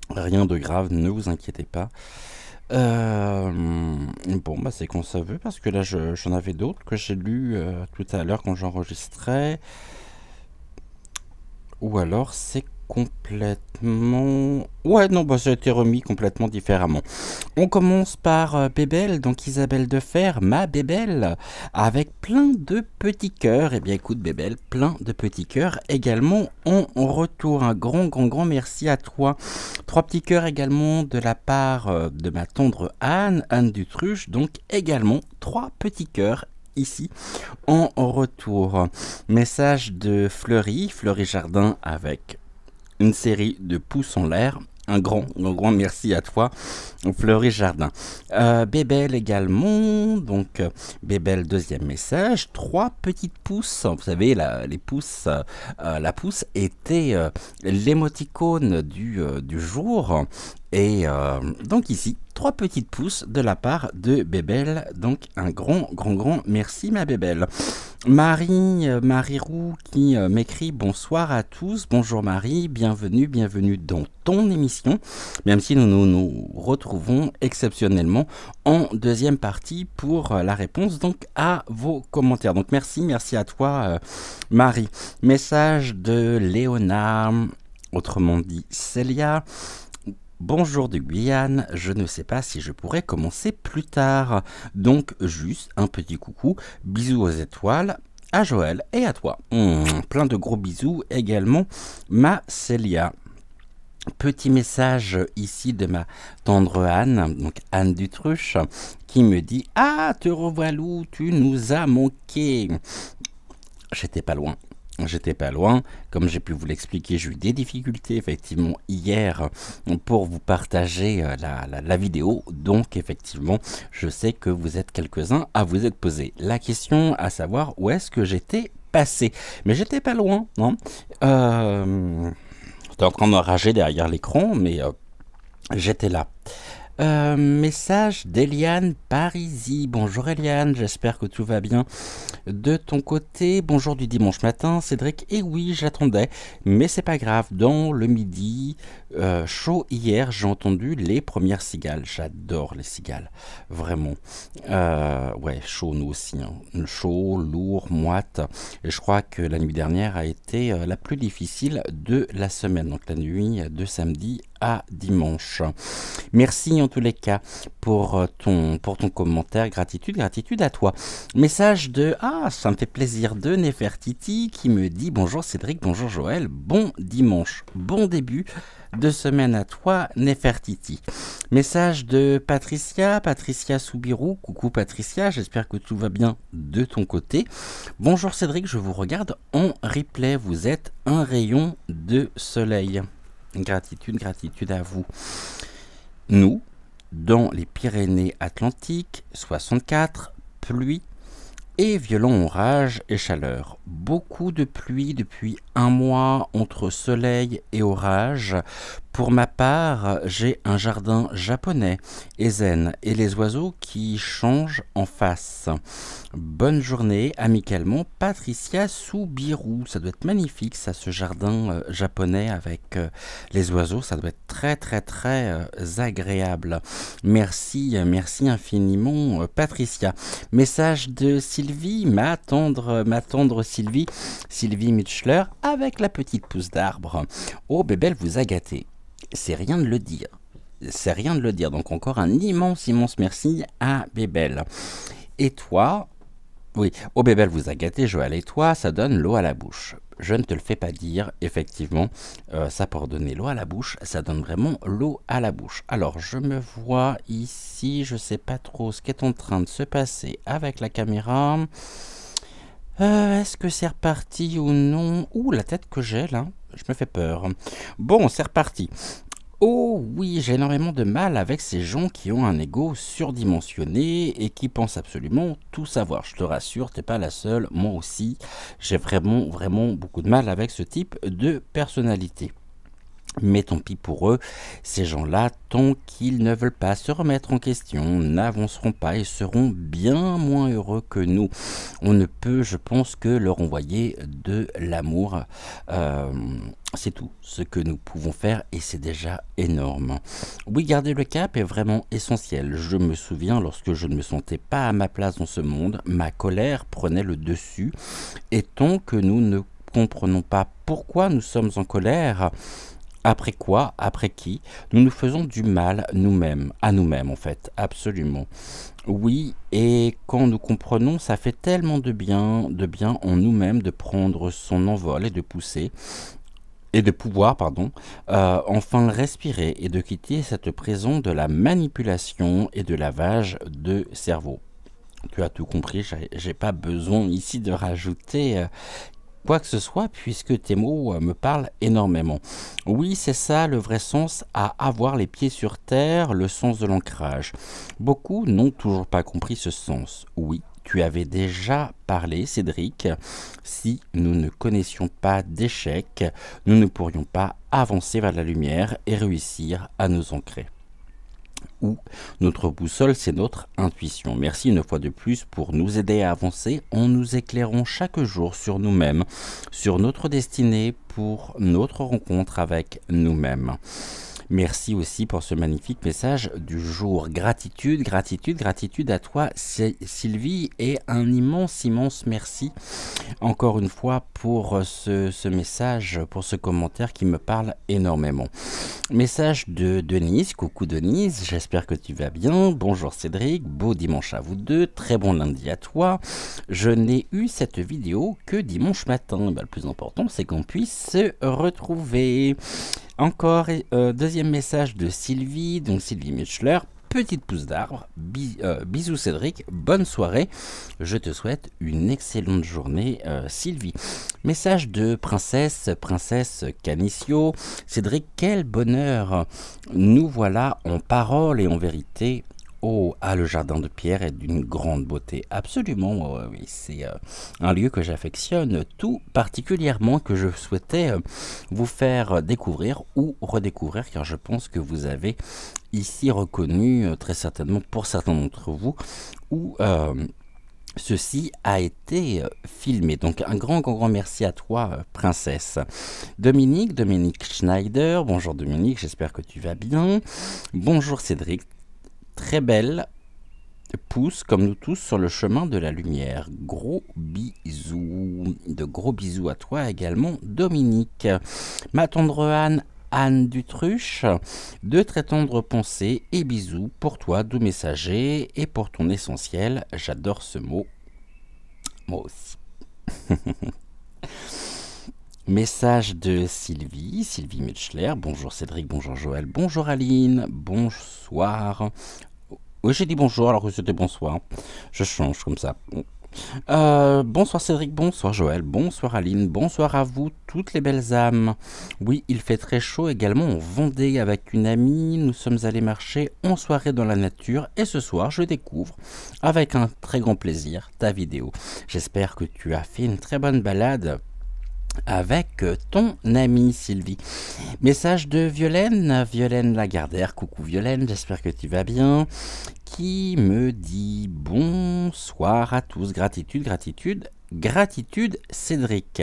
Rien de grave, ne vous inquiétez pas. Bon, bah c'est qu'on se veut, parce que là, j'en avais d'autres que j'ai lus tout à l'heure quand j'enregistrais. Ou alors c'est complètement... Ouais, non, bah ça a été remis complètement différemment. On commence par Bébel, donc Isabelle Defer, ma Bébel, avec plein de petits cœurs. Eh bien écoute Bébel, plein de petits cœurs également en retour. Un grand merci à toi. Trois petits cœurs également de la part de ma tendre Anne, Anne Dutruche, donc également trois petits cœurs ici en retour. Message de Fleury, Fleury Jardin avec une série de pouces en l'air. Un grand merci à toi, Fleury Jardin. Bébel également, donc Bébel, deuxième message, trois petites pouces. Vous savez, les pouces, la pouce était l'émoticône du jour. Et donc ici, trois petites pouces de la part de Bébel. Donc un grand merci ma Bébel. Marie Roux qui m'écrit bonsoir à tous. Bonjour Marie, bienvenue dans ton émission. Même si nous retrouvons exceptionnellement en deuxième partie pour la réponse donc à vos commentaires. Donc merci à toi Marie. Message de Léonard, autrement dit Célia. Bonjour de Guyane, je ne sais pas si je pourrais commencer plus tard. Donc juste un petit coucou, bisous aux étoiles, à Joël et à toi. Plein de gros bisous également, ma Célia. Petit message ici de ma tendre Anne, donc Anne Dutruche, qui me dit « Ah, te revoilà, tu nous as manqué !» J'étais pas loin, comme j'ai pu vous l'expliquer, j'ai eu des difficultés effectivement hier pour vous partager la vidéo, donc effectivement je sais que vous êtes quelques-uns à vous être posé la question, à savoir où est-ce que j'étais passé, mais j'étais pas loin, non j'étais en train de rager derrière l'écran, mais j'étais là. Message d'Eliane Parisi. Bonjour Eliane, j'espère que tout va bien de ton côté. Bonjour du dimanche matin, Cédric. Et oui, j'attendais, mais c'est pas grave. Dans le midi chaud hier, j'ai entendu les premières cigales. J'adore les cigales, vraiment. Ouais, chaud nous aussi. Hein. Chaud, lourd, moite. Et je crois que la nuit dernière a été la plus difficile de la semaine. Donc la nuit de samedi à dimanche. Merci en tous les cas pour ton commentaire. Gratitude à toi. Message de ça me fait plaisir de Nefertiti qui me dit bonjour Cédric, bonjour Joël, bon dimanche, bon début de semaine à toi Nefertiti. Message de Patricia Soubirou, coucou Patricia, j'espère que tout va bien de ton côté. Bonjour Cédric, je vous regarde en replay, vous êtes un rayon de soleil. Gratitude à vous. Nous, dans les Pyrénées-Atlantiques, 64, pluie et violent orage et chaleur. Beaucoup de pluie depuis un mois entre soleil et orage. Pour ma part, j'ai un jardin japonais et zen et les oiseaux qui changent en face. Bonne journée, amicalement, Patricia Soubirou. Ça doit être magnifique, ça, ce jardin japonais avec les oiseaux. Ça doit être très agréable. Merci infiniment, Patricia. Message de Sylvie, ma tendre Sylvie Mitchler, avec la petite pousse d'arbre. Oh, Bébel vous a gâté. C'est rien de le dire. Donc encore un immense merci à Bébel. Et toi, oui, oh Bébel vous a gâté, Joël, et toi, ça donne l'eau à la bouche. Je ne te le fais pas dire, effectivement, ça pour donner l'eau à la bouche, ça donne vraiment l'eau à la bouche. Alors, je me vois ici, je sais pas trop ce qui est en train de se passer avec la caméra. Est-ce que c'est reparti ou non? Ouh, la tête que j'ai là, je me fais peur. Bon, c'est reparti. Oh oui, j'ai énormément de mal avec ces gens qui ont un ego surdimensionné et qui pensent absolument tout savoir. Je te rassure, t'es pas la seule, moi aussi. J'ai vraiment beaucoup de mal avec ce type de personnalité. Mais tant pis pour eux, ces gens-là, tant qu'ils ne veulent pas se remettre en question, n'avanceront pas et seront bien moins heureux que nous. On ne peut, je pense, que leur envoyer de l'amour. Euh, c'est tout ce que nous pouvons faire et c'est déjà énorme. Oui, garder le cap est vraiment essentiel. Je me souviens, lorsque je ne me sentais pas à ma place dans ce monde, ma colère prenait le dessus. Et tant que nous ne comprenons pas pourquoi nous sommes en colère, après quoi, après qui, nous nous faisons du mal nous-mêmes, à nous-mêmes en fait, absolument. Oui, et quand nous comprenons, ça fait tellement de bien en nous-mêmes de prendre son envol et de pousser, et de pouvoir, pardon, enfin respirer et de quitter cette prison de la manipulation et de lavage de cerveau. Tu as tout compris, j'ai pas besoin ici de rajouter quoi que ce soit, puisque tes mots me parlent énormément. Oui, c'est ça le vrai sens à avoir les pieds sur terre, le sens de l'ancrage. Beaucoup n'ont toujours pas compris ce sens. Oui, tu avais déjà parlé, Cédric. Si nous ne connaissions pas d'échec, nous ne pourrions pas avancer vers la lumière et réussir à nous ancrer. Où notre boussole, c'est notre intuition. Merci une fois de plus pour nous aider à avancer en nous éclairant chaque jour sur nous-mêmes, sur notre destinée, pour notre rencontre avec nous-mêmes. Merci aussi pour ce magnifique message du jour. Gratitude, gratitude, gratitude à toi, Sylvie, et un immense, immense merci encore une fois pour ce message, pour ce commentaire qui me parle énormément. Message de Denise. Coucou Denise, j'espère que tu vas bien. Bonjour Cédric, beau dimanche à vous deux, très bon lundi à toi. Je n'ai eu cette vidéo que dimanche matin. Le plus important, c'est qu'on puisse se retrouver. Encore deuxième message de Sylvie, donc Sylvie Michler. Petite pouce d'arbre, bisous Cédric, bonne soirée, je te souhaite une excellente journée Sylvie. Message de princesse Canicio, Cédric, quel bonheur, nous voilà en parole et en vérité. Oh, le jardin de pierre est d'une grande beauté, absolument, oui, c'est un lieu que j'affectionne tout particulièrement, que je souhaitais vous faire découvrir ou redécouvrir, car je pense que vous avez ici reconnu, très certainement pour certains d'entre vous, où ceci a été filmé. Donc un grand merci à toi, princesse. Dominique Schneider, bonjour Dominique, j'espère que tu vas bien. Bonjour Cédric. Très belle pousse comme nous tous sur le chemin de la lumière. Gros bisous. De gros bisous à toi également, Dominique. Ma tendre Anne Dutruche, de très tendres pensées et bisous pour toi, doux messager, et pour ton essentiel. J'adore ce mot. Moi aussi. Message de Sylvie Mitchler. Bonjour Cédric, bonjour Joël, bonjour Aline, bonsoir. Oui, j'ai dit bonjour alors que c'était bonsoir. Je change comme ça. Bonsoir Cédric, bonsoir Joël, bonsoir Aline, bonsoir à vous toutes les belles âmes. Oui, il fait très chaud également en Vendée avec une amie. Nous sommes allés marcher en soirée dans la nature et ce soir je découvre avec un très grand plaisir ta vidéo. J'espère que tu as fait une très bonne balade avec ton amie Sylvie. Message de Violaine Lagardère. Coucou Violaine, j'espère que tu vas bien. Qui me dit bonsoir à tous. Gratitude Cédric.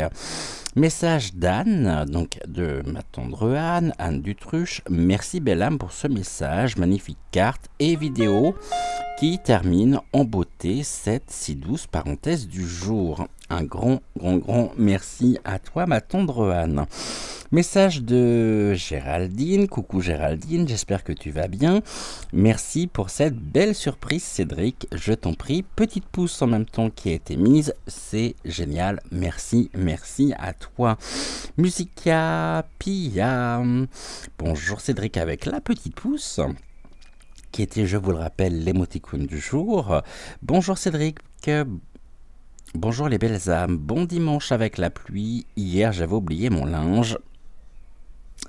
Message d'Anne, donc de ma tendre Anne Dutruche. Merci belle âme pour ce message, magnifique carte et vidéo qui termine en beauté cette si douce parenthèse du jour. Un grand merci à toi, ma tendre Anne. Message de Géraldine. Coucou Géraldine, j'espère que tu vas bien. Merci pour cette belle surprise, Cédric. Je t'en prie, petite pouce en même temps qui a été mise. C'est génial. Merci à toi. Musica Pia. Bonjour Cédric avec la petite pouce, qui était, je vous le rappelle, l'émoticône du jour. Bonjour Cédric. Bonjour les belles âmes, bon dimanche avec la pluie. Hier j'avais oublié mon linge.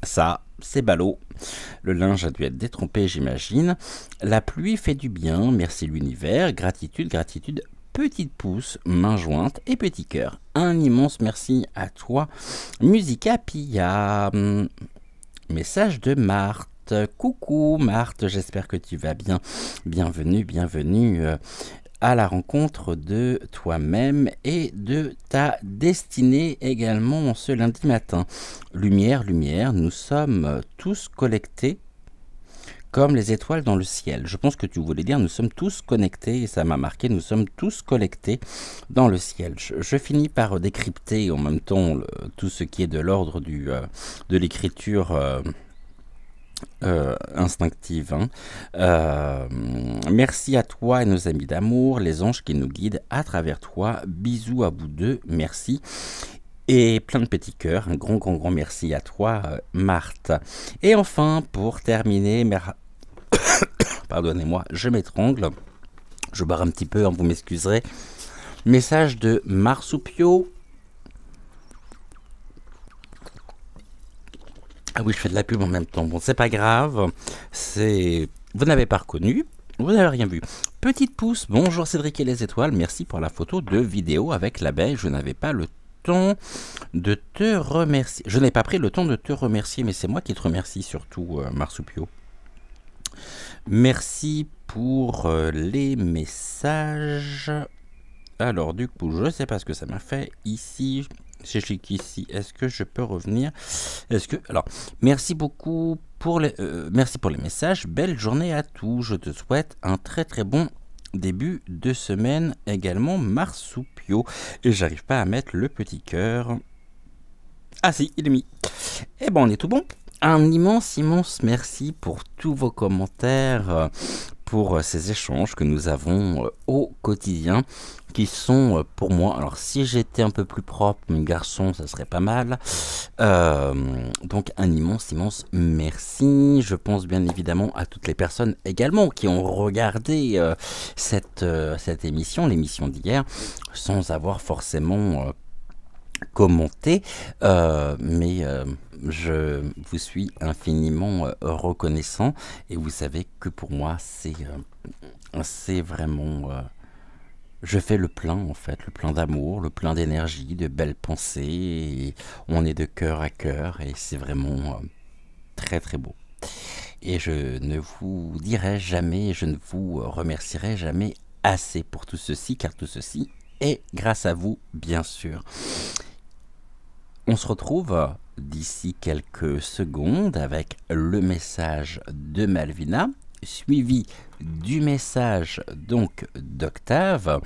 Ça, c'est ballot. Le linge a dû être détrempé, j'imagine. La pluie fait du bien, merci l'univers. Gratitude. Petite pouce, main jointe et petit cœur. Un immense merci à toi. Musica Pia. Message de Marthe. Coucou Marthe, j'espère que tu vas bien. Bienvenue, bienvenue à la rencontre de toi-même et de ta destinée également ce lundi matin. Lumière, lumière, nous sommes tous collectés comme les étoiles dans le ciel. Je pense que tu voulais dire nous sommes tous connectés, et ça m'a marqué, nous sommes tous collectés dans le ciel. Je finis par décrypter en même temps tout ce qui est de l'ordre de l'écriture instinctive. Hein. Merci à toi et nos amis d'amour, les anges qui nous guident à travers toi. Bisous à vous deux, merci. Et plein de petits cœurs, un grand, grand, grand merci à toi, Marthe. Et enfin, pour terminer, pardonnez-moi, je m'étrangle. Je barre un petit peu, hein, vous m'excuserez. Message de Marsoupio. Ah oui, je fais de la pub en même temps. Bon, c'est pas grave. Vous n'avez pas reconnu. Vous n'avez rien vu. Petite pouce. Bonjour Cédric et les étoiles. Merci pour la photo de vidéo avec l'abeille. Je n'avais pas le temps de te remercier. Je n'ai pas pris le temps de te remercier, mais c'est moi qui te remercie surtout, Marsoupio. Merci pour les messages. Alors du coup, je ne sais pas ce que ça m'a fait ici. C'est chic ici. Est-ce que je peux revenir? Alors, merci beaucoup pour merci pour les messages. Belle journée à tous. Je te souhaite un très très bon début de semaine également, Marsoupio. Et j'arrive pas à mettre le petit cœur. Ah si, il est mis. Eh ben, on est tout bon. Un immense, immense merci pour tous vos commentaires, pour ces échanges que nous avons au quotidien, qui sont pour moi, alors si j'étais un peu plus propre, mon garçon, ça serait pas mal. Donc un immense, immense merci. Je pense bien évidemment à toutes les personnes également qui ont regardé cette émission, l'émission d'hier, sans avoir forcément commenté, mais je vous suis infiniment reconnaissant et vous savez que pour moi c'est vraiment je fais le plein en fait, le plein d'amour, le plein d'énergie, de belles pensées, et on est de cœur à cœur et c'est vraiment très très beau. Et je ne vous dirai jamais, je ne vous remercierai jamais assez pour tout ceci, car tout ceci est grâce à vous, bien sûr. On se retrouve d'ici quelques secondes avec le message de Malvina, suivi du message donc d'Octave.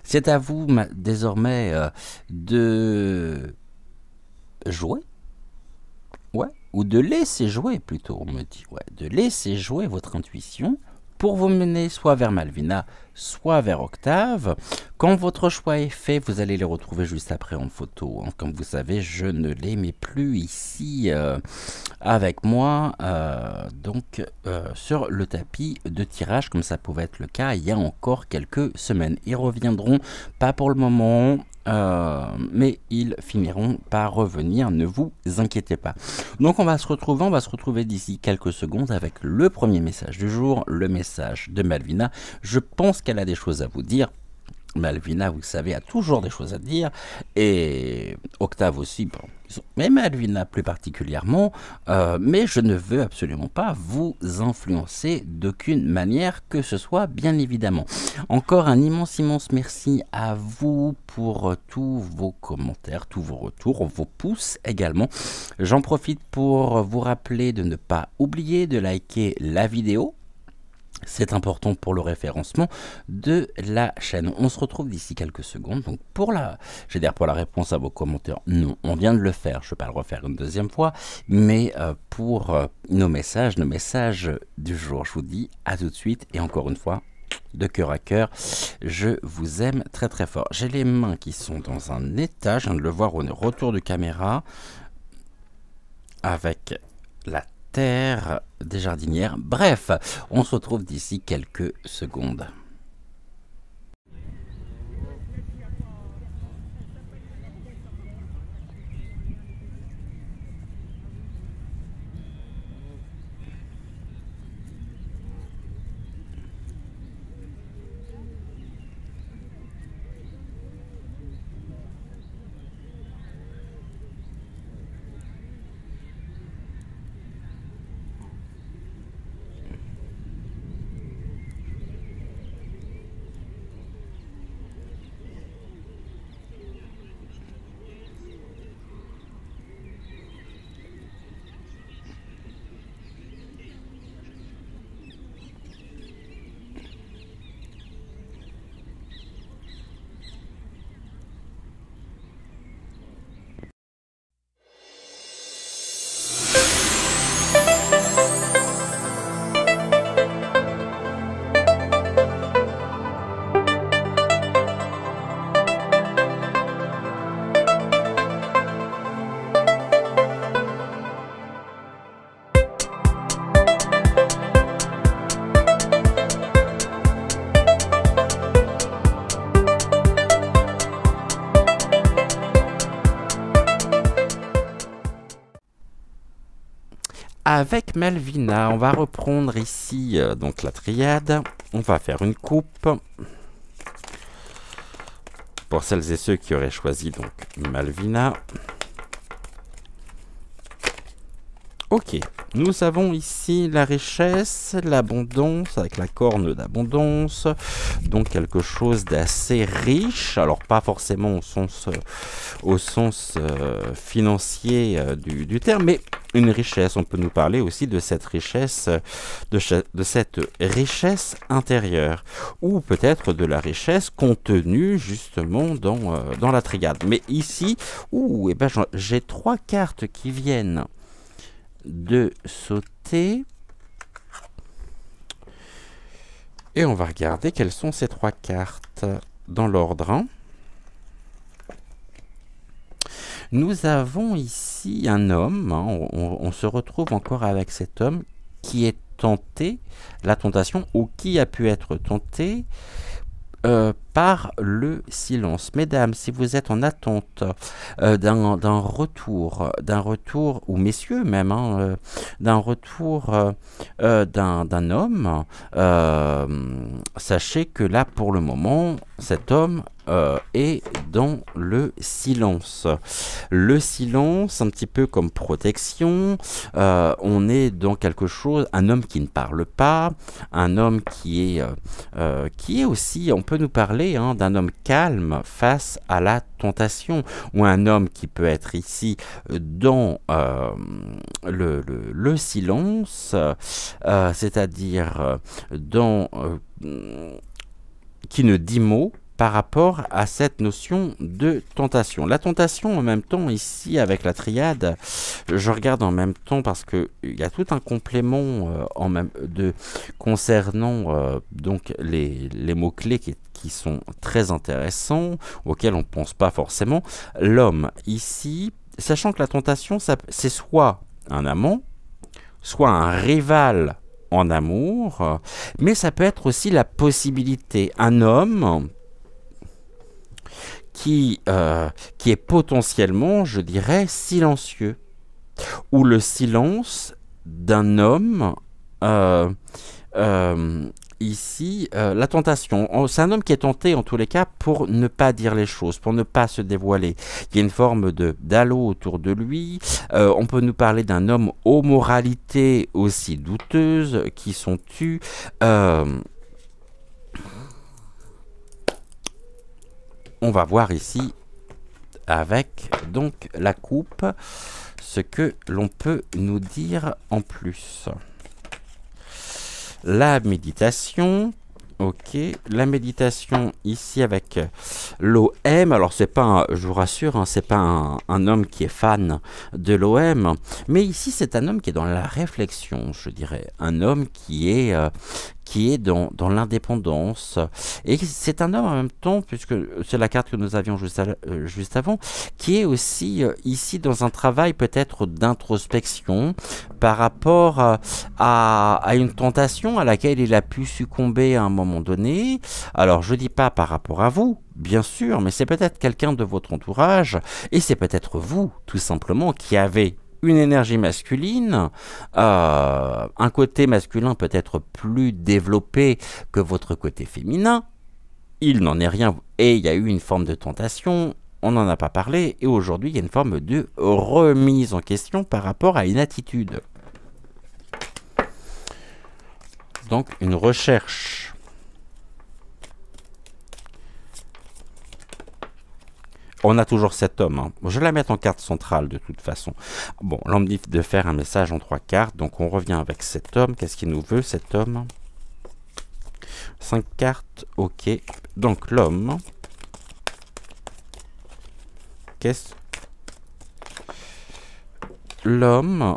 C'est à vous désormais de jouer, ouais, ou de laisser jouer plutôt, on me dit, ouais, de laisser jouer votre intuition pour vous mener soit vers Malvina, soit vers Octave. Quand votre choix est fait, vous allez les retrouver juste après en photo. Comme vous savez, je ne les mets plus ici avec moi, sur le tapis de tirage, comme ça pouvait être le cas il y a encore quelques semaines. Ils reviendront, pas pour le moment, mais ils finiront par revenir, ne vous inquiétez pas. Donc on va se retrouver d'ici quelques secondes avec le premier message du jour, le message de Malvina. Je pense qu'elle a des choses à vous dire. Malvina, vous savez, a toujours des choses à dire, et Octave aussi, bon, mais Malvina plus particulièrement, mais je ne veux absolument pas vous influencer d'aucune manière que ce soit, bien évidemment. Encore un immense, immense merci à vous pour tous vos commentaires, tous vos retours, vos pouces également. J'en profite pour vous rappeler de ne pas oublier de liker la vidéo. C'est important pour le référencement de la chaîne. On se retrouve d'ici quelques secondes. Donc pour la réponse à vos commentaires, non, on vient de le faire. Je ne vais pas le refaire une deuxième fois. Mais pour nos messages du jour, je vous dis à tout de suite. Et encore une fois, de cœur à cœur, je vous aime très très fort. J'ai les mains qui sont dans un état, je viens de le voir au retour de caméra, avec la terre des jardinières. Bref, on se retrouve d'ici quelques secondes. avec Malvina. On va reprendre ici donc la triade. On va faire une coupe. Pour celles et ceux qui auraient choisi donc Malvina. Ok, nous avons ici la richesse, l'abondance, avec la corne d'abondance, donc quelque chose d'assez riche, alors pas forcément au sens financier du terme, mais une richesse. On peut nous parler aussi de cette richesse, de cette richesse intérieure, ou peut-être de la richesse contenue justement dans la triade. Mais ici, eh ben, j'ai 3 cartes qui viennent de sauter. Et on va regarder quelles sont ces 3 cartes dans l'ordre. Hein. Nous avons ici un homme, hein, on se retrouve encore avec cet homme qui est tenté, la tentation, ou qui a pu être tenté par le silence. Mesdames, si vous êtes en attente d'un retour, ou messieurs même, hein, d'un retour d'un homme, sachez que là, pour le moment, cet homme est dans le silence. Le silence, un petit peu comme protection, on est dans quelque chose, un homme qui ne parle pas, un homme qui est aussi, on peut nous parler hein, d'un homme calme face à la tentation, ou un homme qui peut être ici dans le silence, c'est-à-dire dans qui ne dit mot par rapport à cette notion de tentation. La tentation en même temps ici avec la triade, je regarde en même temps parce que il y a tout un complément concernant donc les mots-clés qui sont très intéressants, auxquels on ne pense pas forcément. L'homme ici, sachant que la tentation, c'est soit un amant, soit un rival en amour, mais ça peut être aussi la possibilité, un homme qui est potentiellement, je dirais, silencieux, ou le silence d'un homme, ici, la tentation. C'est un homme qui est tenté, en tous les cas, pour ne pas dire les choses, pour ne pas se dévoiler. Il y a une forme d'halo autour de lui. On peut nous parler d'un homme aux moralités aussi douteuses, qui sont tues. On va voir ici, avec donc la coupe, ce que l'on peut nous dire en plus. La méditation, ok, la méditation ici avec l'OM, alors c'est pas, je vous rassure, hein, c'est pas un homme qui est fan de l'OM, mais ici c'est un homme qui est dans la réflexion, je dirais, un homme qui est dans l'indépendance. Et c'est un homme en même temps, puisque c'est la carte que nous avions juste avant, qui est aussi ici dans un travail peut-être d'introspection par rapport à une tentation à laquelle il a pu succomber à un moment donné. Alors je dis pas par rapport à vous, bien sûr, mais c'est peut-être quelqu'un de votre entourage, et c'est peut-être vous, tout simplement, qui avez une énergie masculine, un côté masculin peut-être plus développé que votre côté féminin. Il n'en est rien, et il y a eu une forme de tentation, on n'en a pas parlé, et aujourd'hui il y a une forme de remise en question par rapport à une attitude. Donc une recherche. On a toujours cet homme. Hein. Je vais la mettre en carte centrale de toute façon. Bon, là on me dit de faire un message en 3 cartes. Donc on revient avec cet homme. Qu'est-ce qu'il nous veut cet homme? 5 cartes. Ok. Donc l'homme. L'homme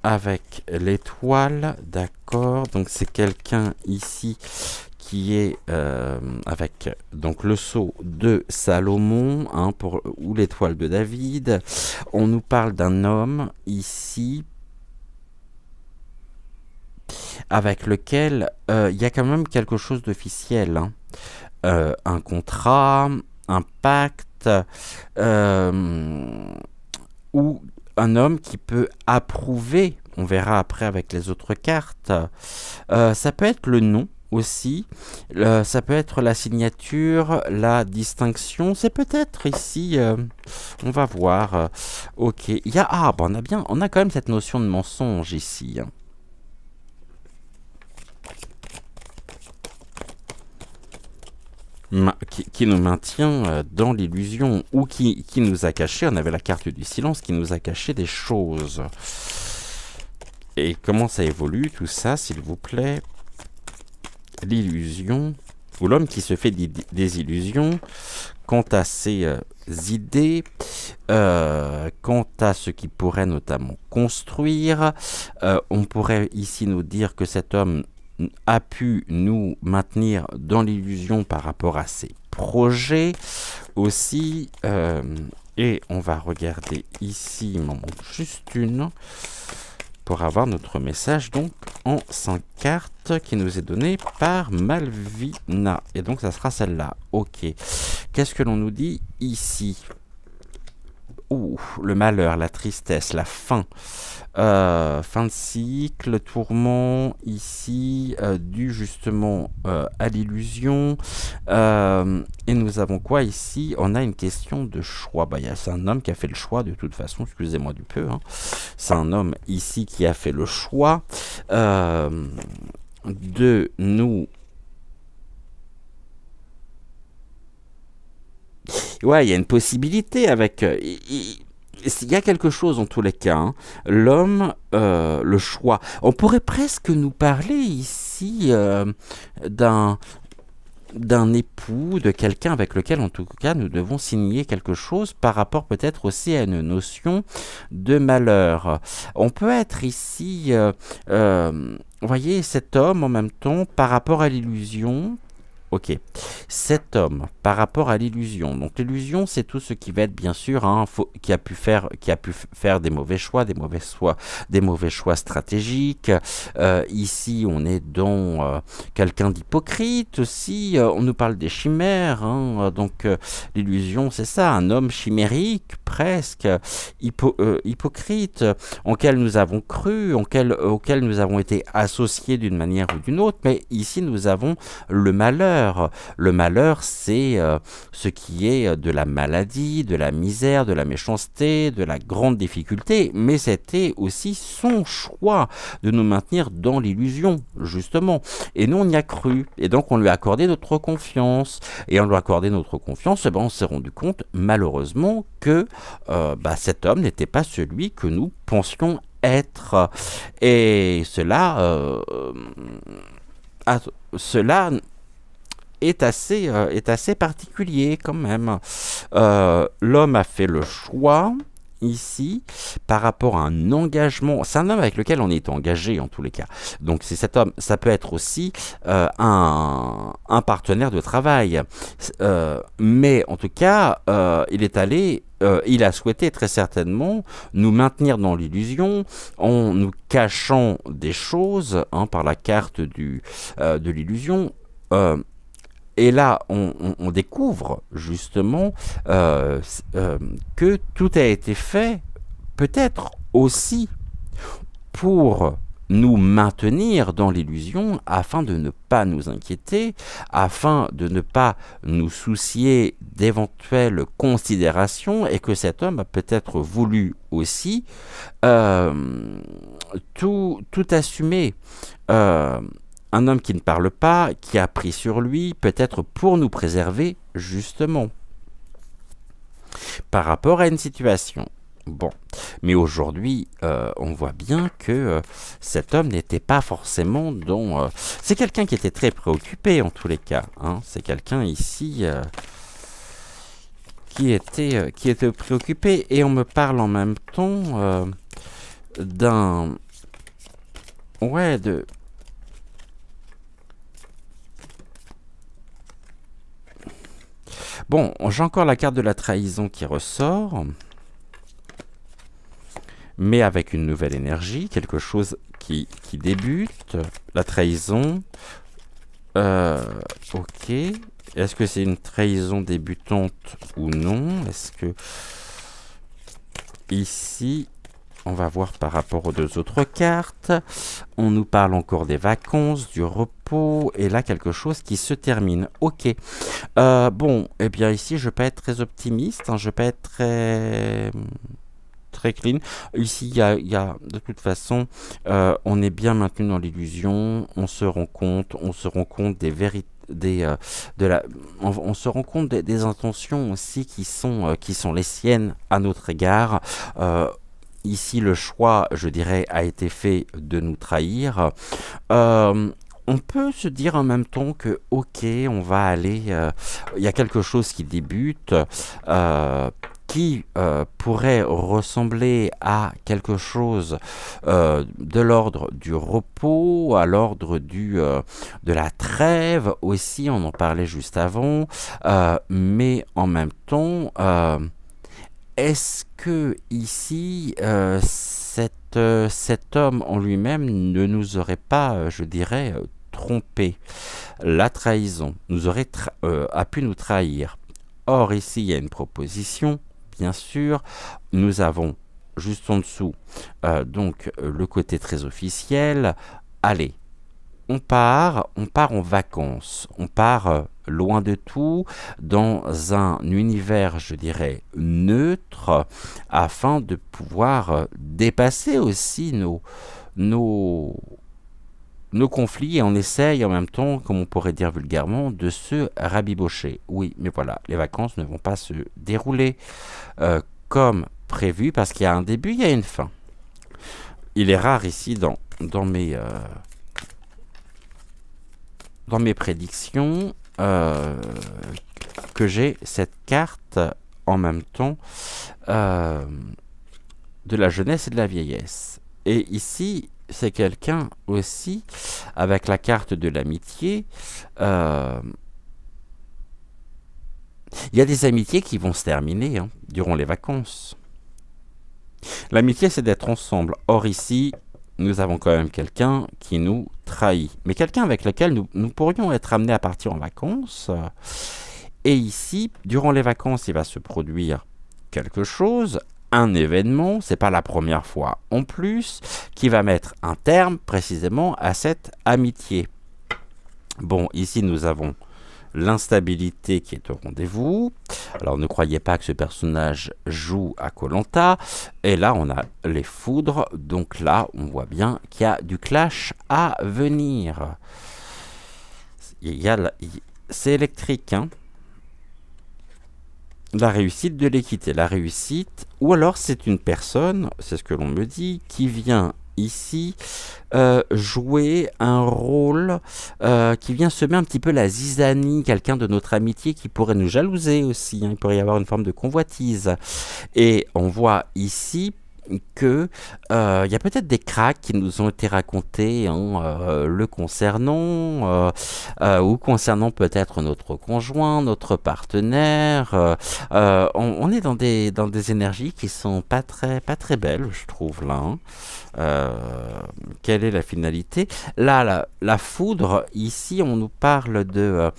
avec l'étoile. D'accord. Donc c'est quelqu'un ici qui est avec donc le sceau de Salomon, hein, ou l'étoile de David. On nous parle d'un homme ici avec lequel il y a quand même quelque chose d'officiel, hein. Un contrat, un pacte, ou un homme qui peut approuver, on verra après avec les autres cartes. Ça peut être le nom aussi, ça peut être la signature, la distinction, c'est peut-être ici, on va voir. Ok, il y a, bon, on a quand même cette notion de mensonge ici. Hein. Qui nous maintient dans l'illusion, ou qui nous a caché, on avait la carte du silence, qui nous a caché des choses. Et comment ça évolue tout ça, s'il vous plaît? L'illusion, ou l'homme qui se fait des illusions quant à ses idées, quant à ce qu'il pourrait notamment construire. On pourrait ici nous dire que cet homme a pu nous maintenir dans l'illusion par rapport à ses projets aussi. Et on va regarder ici, il m'en manque juste une, pour avoir notre message donc en 5 cartes qui nous est donné par Malvina. Et donc ça sera celle-là. Ok. Qu'est-ce que l'on nous dit ici? Ouh, le malheur, la tristesse, la fin. Fin de cycle, tourment, ici, dû justement à l'illusion. Et nous avons quoi ici? On a une question de choix. Bah, c'est un homme qui a fait le choix, de toute façon, excusez-moi du peu. Hein. C'est un homme ici qui a fait le choix de nous... Ouais, il y a une possibilité avec... il y a quelque chose en tous les cas. Hein. L'homme, le choix. On pourrait presque nous parler ici d'un époux, de quelqu'un avec lequel en tout cas nous devons signer quelque chose par rapport peut-être aussi à une notion de malheur. On peut être ici, vous voyez, cet homme en même temps par rapport à l'illusion. Ok, cet homme par rapport à l'illusion. Donc l'illusion, c'est tout ce qui va être bien sûr, hein, qui a pu faire des mauvais choix, des mauvais choix stratégiques. Ici, on est dans quelqu'un d'hypocrite aussi. On nous parle des chimères. Hein, donc l'illusion, c'est ça, un homme chimérique, presque hypocrite, auquel nous avons cru, auquel nous avons été associés d'une manière ou d'une autre. Mais ici, nous avons le malheur. Le malheur, c'est ce qui est de la maladie, de la misère, de la méchanceté, de la grande difficulté, mais c'était aussi son choix de nous maintenir dans l'illusion, justement. Et nous, on y a cru, et donc on lui a accordé notre confiance. Et en lui a accordé notre confiance, on s'est rendu compte, malheureusement, que cet homme n'était pas celui que nous pensions être. Et cela est assez particulier quand même. L'homme a fait le choix ici par rapport à un engagement. C'est un homme avec lequel on est engagé en tous les cas. Donc c'est cet homme. Ça peut être aussi un partenaire de travail. Mais en tout cas, il a souhaité très certainement nous maintenir dans l'illusion en nous cachant des choses par la carte de l'illusion. Et là, on découvre justement que tout a été fait peut-être aussi pour nous maintenir dans l'illusion afin de ne pas nous inquiéter, afin de ne pas nous soucier d'éventuelles considérations et que cet homme a peut-être voulu aussi tout assumer. Un homme qui ne parle pas, qui a pris sur lui, peut-être pour nous préserver, justement, par rapport à une situation. Bon, mais aujourd'hui, on voit bien que cet homme n'était pas forcément dans... c'est quelqu'un qui était très préoccupé, en tous les cas. Hein. C'est quelqu'un ici qui était préoccupé. Et on me parle en même temps d'un... Ouais, de... Bon, j'ai encore la carte de la trahison qui ressort, mais avec une nouvelle énergie, quelque chose qui débute. La trahison, ok. Est-ce que c'est une trahison débutante ou non? Est-ce que ici, on va voir par rapport aux deux autres cartes. On nous parle encore des vacances, du repos, et là quelque chose qui se termine. Ok. Bon, eh bien ici je vais pas être très optimiste, hein, je vais pas être très clean. Ici, de toute façon, on est bien maintenu dans l'illusion. On se rend compte des vérités. On se rend compte des intentions aussi qui sont les siennes à notre égard. Ici, le choix, je dirais, a été fait de nous trahir. On peut se dire en même temps que, ok, on va aller, il y a quelque chose qui débute, qui pourrait ressembler à quelque chose de l'ordre du repos, à l'ordre de la trêve aussi, on en parlait juste avant, mais en même temps, est-ce que ici, cet homme en lui-même ne nous aurait pas, je dirais, trompé? La trahison a pu nous trahir. Or, ici, il y a une proposition, bien sûr. Nous avons juste en dessous, donc, le côté très officiel. Allez, on part en vacances, on part loin de tout, dans un univers, je dirais, neutre, afin de pouvoir dépasser aussi nos conflits, et on essaye en même temps, comme on pourrait dire vulgairement, de se rabibocher. Oui, mais voilà, les vacances ne vont pas se dérouler comme prévu, parce qu'il y a un début, il y a une fin. Il est rare ici, dans mes prédictions, que j'ai cette carte en même temps de la jeunesse et de la vieillesse. Et ici, c'est quelqu'un aussi, avec la carte de l'amitié. Il y a des amitiés qui vont se terminer durant les vacances. L'amitié, c'est d'être ensemble. Or ici, nous avons quand même quelqu'un qui nous trahit. Mais quelqu'un avec lequel nous pourrions être amenés à partir en vacances. Et ici, durant les vacances, il va se produire quelque chose, un événement, c'est pas la première fois en plus, qui va mettre un terme précisément à cette amitié. Bon, ici nous avons l'instabilité qui est au rendez-vous. Alors ne croyez pas que ce personnage joue à Koh-Lanta. Et là on a les foudres, donc là on voit bien qu'il y a du clash à venir. C'est électrique, hein. La réussite de l'équité, la réussite, ou alors c'est une personne, c'est ce que l'on me dit, qui vient ici jouer un rôle, qui vient semer un petit peu la zizanie, quelqu'un de notre amitié qui pourrait nous jalouser aussi, hein. Il pourrait y avoir une forme de convoitise. Et on voit ici que il y a peut-être des cracks qui nous ont été racontés le concernant, ou concernant peut-être notre conjoint, notre partenaire. On est dans des énergies qui sont pas très belles, je trouve là, hein. Quelle est la finalité? Là, la foudre, ici, on nous parle de...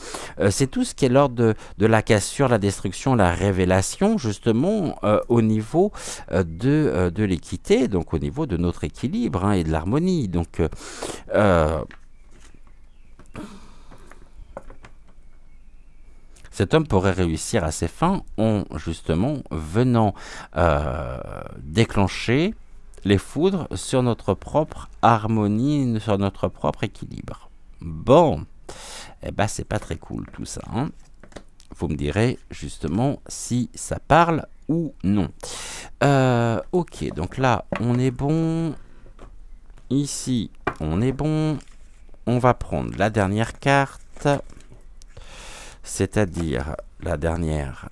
c'est tout ce qui est l'ordre de la cassure, la destruction, la révélation, justement, au niveau de l'équité, donc au niveau de notre équilibre, hein, et de l'harmonie. Donc, cet homme pourrait réussir à ses fins en, justement, venant déclencher les foudres sur notre propre harmonie, sur notre propre équilibre. Bon, eh ben c'est pas très cool tout ça, hein. Vous me direz justement si ça parle ou non. Ok, donc là on est bon. Ici on est bon. On va prendre la dernière carte, c'est-à-dire la dernière,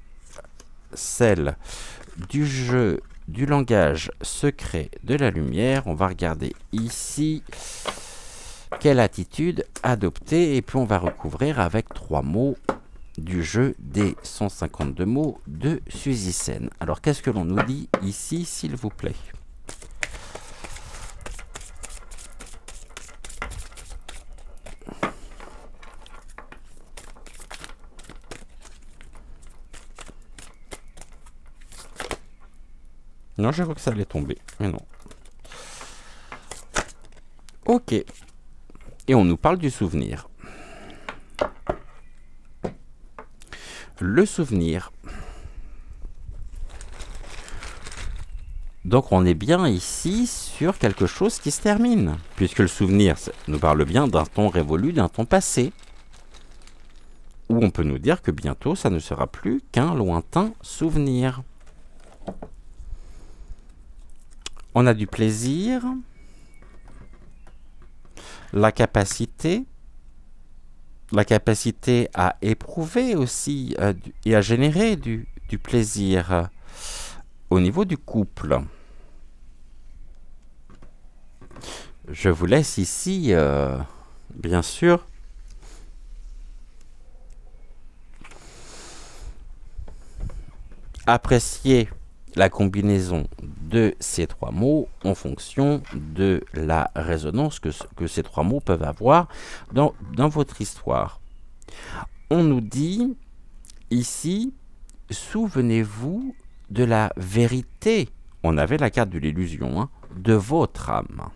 celle du jeu du langage secret de la lumière. On va regarder ici quelle attitude adopter, et puis on va recouvrir avec 3 mots du jeu des 152 mots de Suzy Sen. Alors qu'est-ce que l'on nous dit ici, s'il vous plaît? Non, je crois que ça allait tomber, mais non. Ok. Et on nous parle du souvenir. Le souvenir. Donc on est bien ici sur quelque chose qui se termine, puisque le souvenir nous parle bien d'un temps révolu, d'un temps passé, où on peut nous dire que bientôt ça ne sera plus qu'un lointain souvenir. On a du plaisir, la capacité à éprouver aussi et à générer du plaisir au niveau du couple. Je vous laisse ici, bien sûr, apprécier la combinaison de ces trois mots en fonction de la résonance que ces trois mots peuvent avoir dans votre histoire. On nous dit ici, souvenez-vous de la vérité, on avait la carte de l'illusion, hein, de votre âme.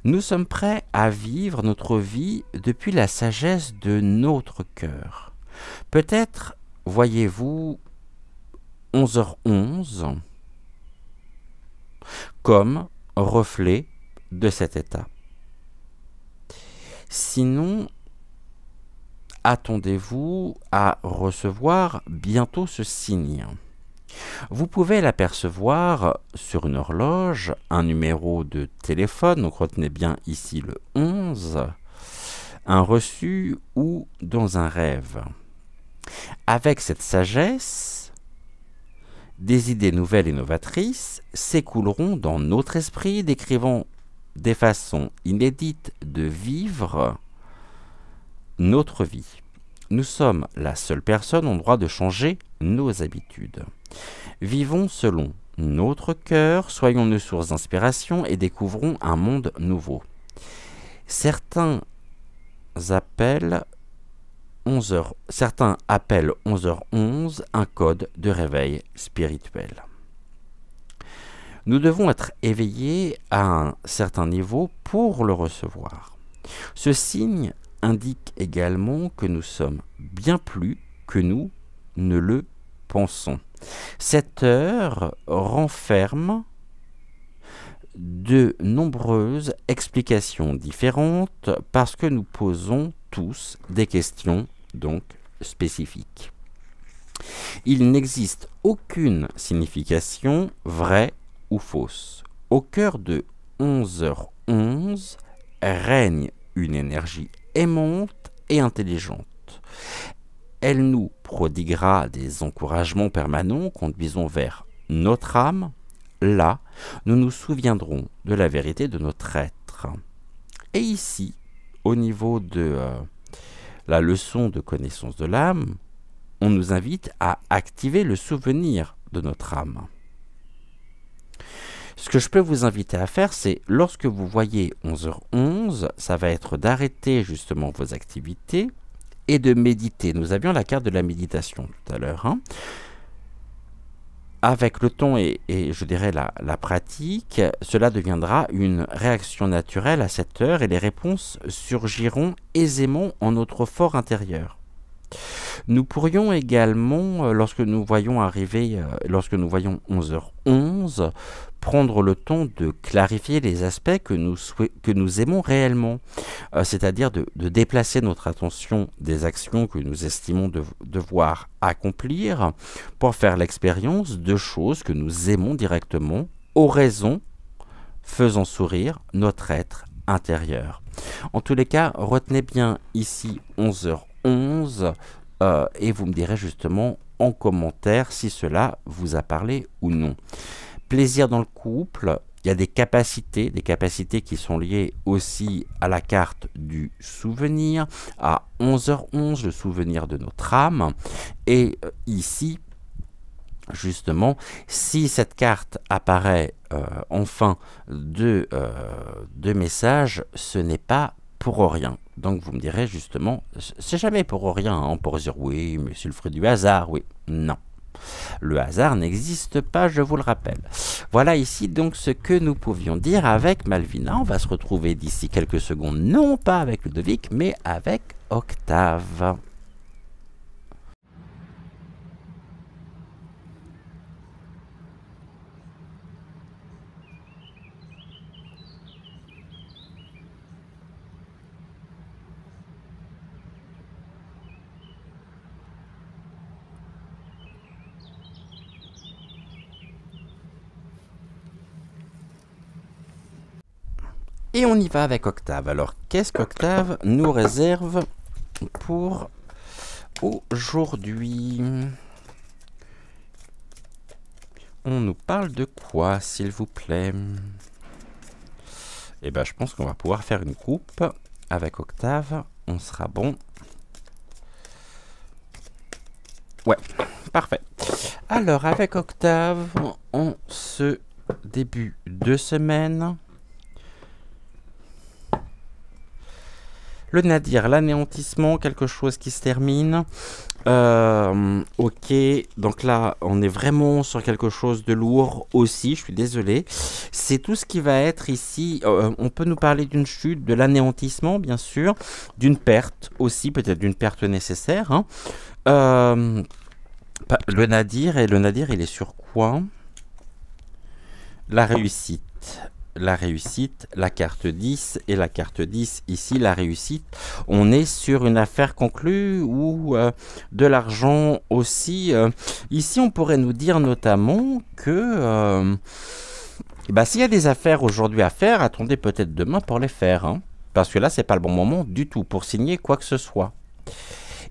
Nous sommes prêts à vivre notre vie depuis la sagesse de notre cœur. Peut-être voyez-vous 11h11 comme reflet de cet état. Sinon, attendez-vous à recevoir bientôt ce signe. Vous pouvez l'apercevoir sur une horloge, un numéro de téléphone, donc retenez bien ici le 11, un reçu ou dans un rêve. Avec cette sagesse, des idées nouvelles et novatrices s'écouleront dans notre esprit, décrivant des façons inédites de vivre notre vie. Nous sommes la seule personne en droit de changer nos habitudes. Vivons selon notre cœur, soyons nos sources d'inspiration et découvrons un monde nouveau. Certains appellent 11h11 un code de réveil spirituel. Nous devons être éveillés à un certain niveau pour le recevoir. Ce signe indique également que nous sommes bien plus que nous ne le pensons. Cette heure renferme de nombreuses explications différentes parce que nous posons tous des questions donc spécifiques. Il n'existe aucune signification vraie ou fausse. Au cœur de 11h11 règne une énergie aimante et intelligente. Elle nous prodiguera des encouragements permanents conduisant vers notre âme. Là, nous nous souviendrons de la vérité de notre être. Et ici, au niveau de la leçon de connaissance de l'âme, on nous invite à activer le souvenir de notre âme. Ce que je peux vous inviter à faire, c'est lorsque vous voyez 11h11, ça va être d'arrêter justement vos activités et de méditer. Nous avions la carte de la méditation tout à l'heure. Hein. Avec le temps et je dirais la pratique, cela deviendra une réaction naturelle à cette heure et les réponses surgiront aisément en notre fort intérieur. Nous pourrions également, lorsque nous voyons 11h11, prendre le temps de clarifier les aspects que nous aimons réellement, c'est-à-dire de déplacer notre attention des actions que nous estimons devoir accomplir pour faire l'expérience de choses que nous aimons directement, aux raisons faisant sourire notre être intérieur. En tous les cas, retenez bien ici 11h11 et vous me direz justement en commentaire si cela vous a parlé ou non. Plaisir dans le couple, il y a des capacités qui sont liées aussi à la carte du souvenir, à 11h11, le souvenir de notre âme. Et ici, justement, si cette carte apparaît en fin de message, ce n'est pas pour rien. Donc vous me direz justement, c'est jamais pour rien, hein, pour dire oui, mais c'est le fruit du hasard, oui, non. Le hasard n'existe pas, je vous le rappelle. Voilà ici donc ce que nous pouvions dire avec Malvina. On va se retrouver d'ici quelques secondes, non pas avec Ludovic, mais avec Octave. Et on y va avec Octave. Alors, qu'est-ce qu'Octave nous réserve pour aujourd'hui? On nous parle de quoi, s'il vous plaît? Eh bien, je pense qu'on va pouvoir faire une coupe avec Octave. On sera bon. Ouais, parfait. Alors, avec Octave, en ce début de semaine... Le nadir, l'anéantissement, quelque chose qui se termine. Ok, donc là, on est vraiment sur quelque chose de lourd aussi, je suis désolé. C'est tout ce qui va être ici. On peut nous parler d'une chute, de l'anéantissement, bien sûr, d'une perte aussi, peut-être d'une perte nécessaire. Hein. Le nadir, et le nadir, il est sur quoi? La réussite. La réussite, la carte 10 et la carte 10 ici, la réussite. On est sur une affaire conclue ou de l'argent aussi. Ici, on pourrait nous dire notamment que s'il y a des affaires aujourd'hui à faire, attendez peut-être demain pour les faire. Hein, parce que là, c'est pas le bon moment du tout pour signer quoi que ce soit.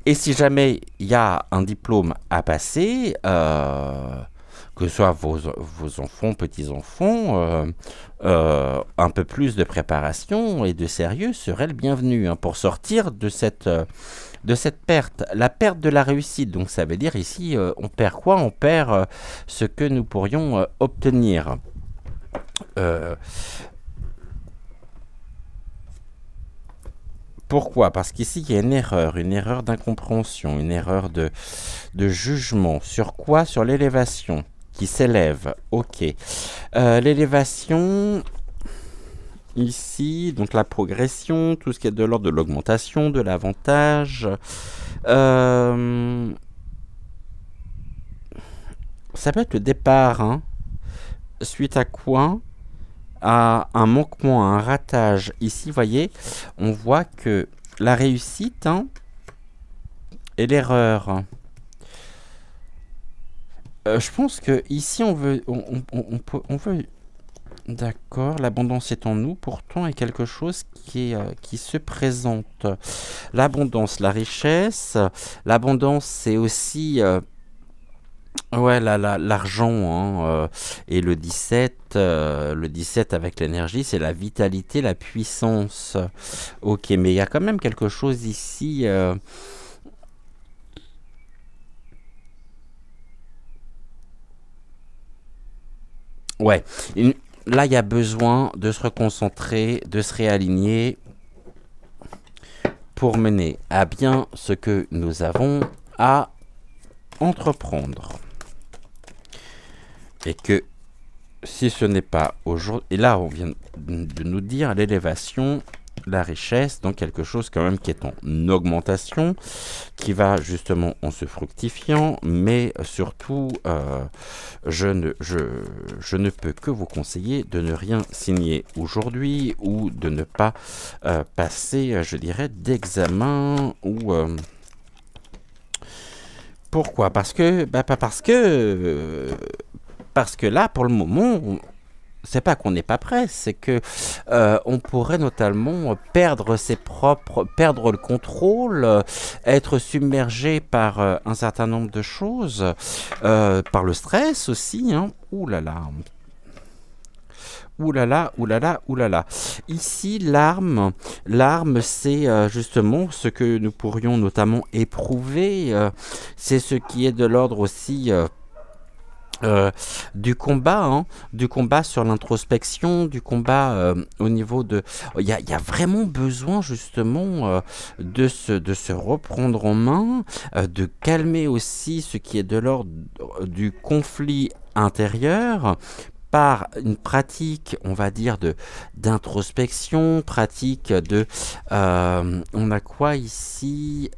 Et si jamais il y a un diplôme à passer... que ce soit vos enfants, petits-enfants, un peu plus de préparation et de sérieux serait le bienvenu hein, pour sortir de cette perte. La perte de la réussite, donc ça veut dire ici, on perd quoi? On perd ce que nous pourrions obtenir. Pourquoi? Parce qu'ici, il y a une erreur d'incompréhension, une erreur de jugement. Sur quoi? Sur l'élévation. Qui s'élève, ok. L'élévation, ici, donc la progression, tout ce qui est de l'ordre de l'augmentation, de l'avantage. Ça peut être le départ, hein. Suite à quoi? À un manquement, à un ratage. Ici, vous voyez, on voit que la réussite hein, et l'erreur... je pense que ici on veut, d'accord, l'abondance est en nous, pourtant est quelque chose qui se présente. L'abondance, la richesse, l'abondance c'est aussi, ouais, l'argent, hein, et le 17 avec l'énergie, c'est la vitalité, la puissance. Ok, mais il y a quand même quelque chose ici... Ouais, là il y a besoin de se reconcentrer, de se réaligner pour mener à bien ce que nous avons à entreprendre. Et que si ce n'est pas aujourd'hui, et là on vient de nous dire l'élévation, la richesse, donc quelque chose quand même qui est en augmentation, qui va justement en se fructifiant, mais surtout je ne peux que vous conseiller de ne rien signer aujourd'hui ou de ne pas passer, je dirais, d'examen ou... pourquoi? Parce que, parce que là, pour le moment... c'est pas qu'on n'est pas prêt, c'est que on pourrait notamment perdre perdre le contrôle, être submergé par un certain nombre de choses, par le stress aussi. Hein. Ouh là là. Ouh là là, ouh là là, ouh là là. Ici, l'arme, c'est justement ce que nous pourrions notamment éprouver. C'est ce qui est de l'ordre aussi euh, du combat sur l'introspection, du combat au niveau de... Il y a vraiment besoin justement de se reprendre en main, de calmer aussi ce qui est de l'ordre du conflit intérieur par une pratique, on va dire, d'introspection, pratique de... on a quoi ici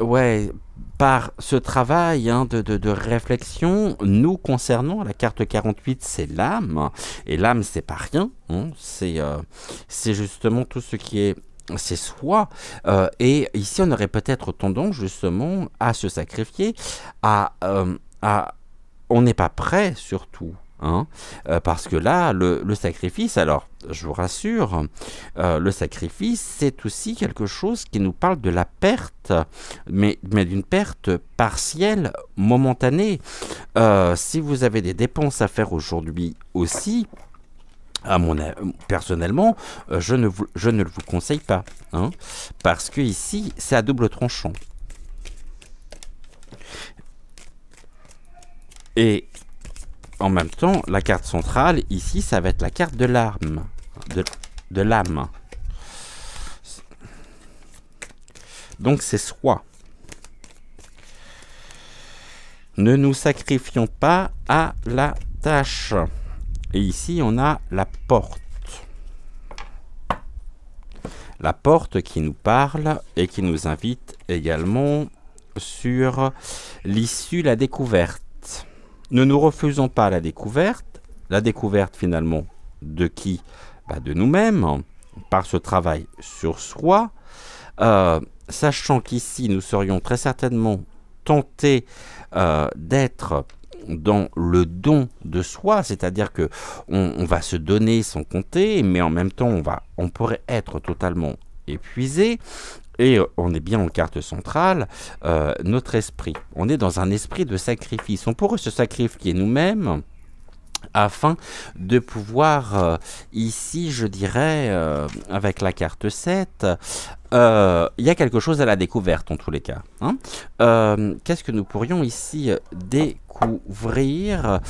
Ouais, par ce travail de réflexion, nous concernant, la carte 48, c'est l'âme, et l'âme, c'est pas rien, hein, c'est justement tout ce qui est... C'est soi, et ici on aurait peut-être tendance justement à se sacrifier, à on n'est pas prêt surtout. Hein, parce que là, le sacrifice, alors je vous rassure, le sacrifice, c'est aussi quelque chose qui nous parle de la perte, mais d'une perte partielle, momentanée. Si vous avez des dépenses à faire aujourd'hui aussi, personnellement, je ne le vous conseille pas, hein, parce que ici, c'est à double tranchant. Et en même temps, la carte centrale, ici, ça va être la carte de l'âme. De l'âme. Donc, c'est soi. Ne nous sacrifions pas à la tâche. Et ici, on a la porte. La porte qui nous parle et qui nous invite également sur l'issue, la découverte. Ne nous refusons pas la découverte finalement de qui? De nous-mêmes, par ce travail sur soi, sachant qu'ici nous serions très certainement tentés d'être dans le don de soi, c'est-à-dire que on va se donner sans compter, mais en même temps on pourrait être totalement épuisé. Et on est bien en carte centrale, notre esprit. On est dans un esprit de sacrifice. On pourrait se sacrifier nous-mêmes afin de pouvoir, ici, je dirais, avec la carte 7, il y a quelque chose à la découverte en tous les cas. Hein. Qu'est-ce que nous pourrions ici découvrir?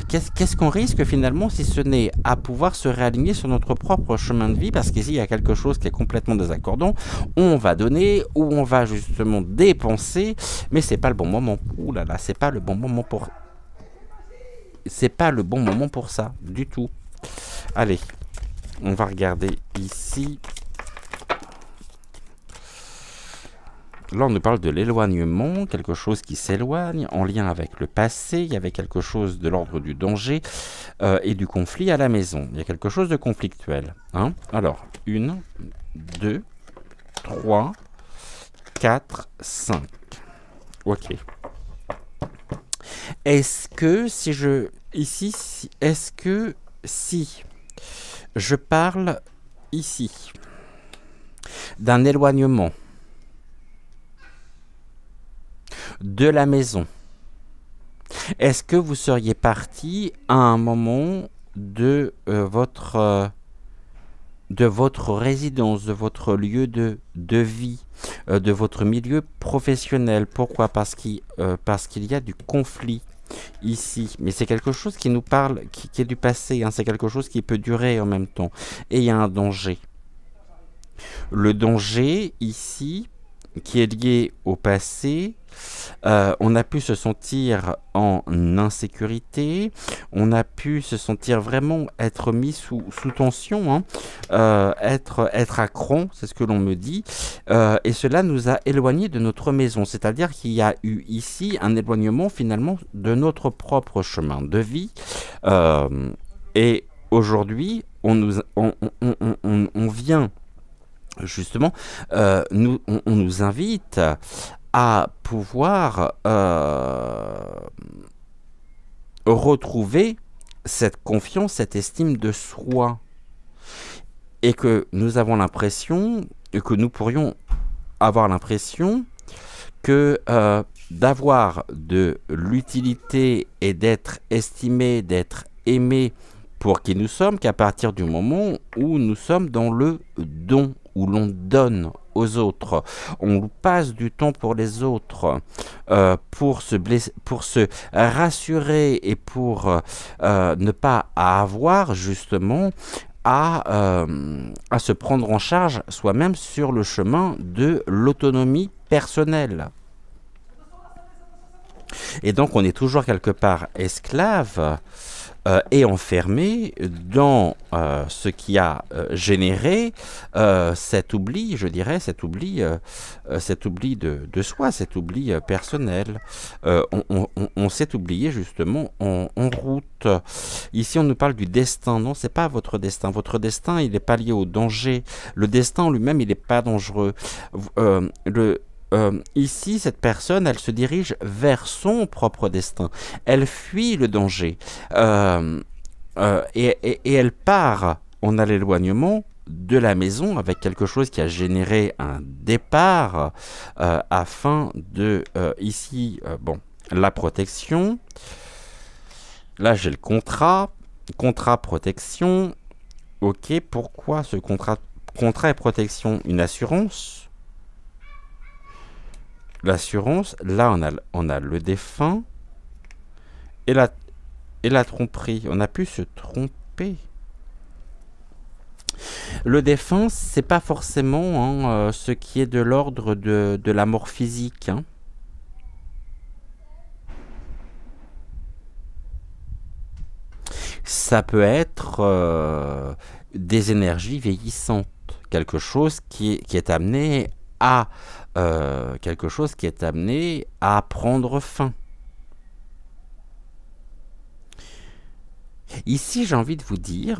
Qu'est-ce qu'on risque finalement si ce n'est à pouvoir se réaligner sur notre propre chemin de vie? Parce qu'ici, il y a quelque chose qui est complètement désaccordant. On va donner ou on va justement dépenser, mais c'est pas le bon moment. Ouh là là, c'est pas le bon moment pour... C'est pas le bon moment pour ça, du tout. Allez, on va regarder ici. Là, on nous parle de l'éloignement, quelque chose qui s'éloigne en lien avec le passé. Il y avait quelque chose de l'ordre du danger et du conflit à la maison. Il y a quelque chose de conflictuel. Hein. Alors, 1, 2, 3, 4, 5. Ok. Est-ce que si je... Ici, est-ce que si je parle ici d'un éloignement de la maison, est-ce que vous seriez parti à un moment de votre résidence, de votre lieu de vie, de votre milieu professionnel? Pourquoi? Parce qu'il y a du conflit ici, mais c'est quelque chose qui nous parle, qui est du passé, hein. C'est quelque chose qui peut durer en même temps, et il y a un danger. Le danger ici, qui est lié au passé, on a pu se sentir en insécurité, on a pu se sentir vraiment être mis sous tension, hein, être à cran, c'est ce que l'on me dit, et cela nous a éloignés de notre maison, c'est-à-dire qu'il y a eu ici un éloignement finalement de notre propre chemin de vie, et aujourd'hui on vient justement, on nous invite à pouvoir retrouver cette confiance, cette estime de soi. Et que nous avons l'impression, et que nous pourrions avoir l'impression que d'avoir de l'utilité et d'être estimé, d'être aimé pour qui nous sommes, qu'à partir du moment où nous sommes dans le don, où l'on donne aux autres, on passe du temps pour les autres, pour se blesser, pour se rassurer et pour ne pas avoir justement à se prendre en charge soi-même sur le chemin de l'autonomie personnelle. Et donc on est toujours quelque part esclave et enfermé dans ce qui a généré cet oubli, je dirais, cet oubli de soi, cet oubli personnel. On s'est oublié justement en route. Ici, on nous parle du destin. Non, c'est pas votre destin. Votre destin, il n'est pas lié au danger. Le destin en lui-même, il n'est pas dangereux. Ici, cette personne, elle se dirige vers son propre destin. Elle fuit le danger. Et elle part en à l'éloignement de la maison avec quelque chose qui a généré un départ afin de, ici, bon, la protection. Là, j'ai le contrat protection. Ok, pourquoi ce contrat et protection? Une assurance. L'assurance, là on a le défunt et la tromperie. On a pu se tromper. Le défunt, c'est pas forcément ce qui est de l'ordre de la mort physique. Hein. Ça peut être des énergies vieillissantes, quelque chose qui est amené à prendre fin. Ici, j'ai envie de vous dire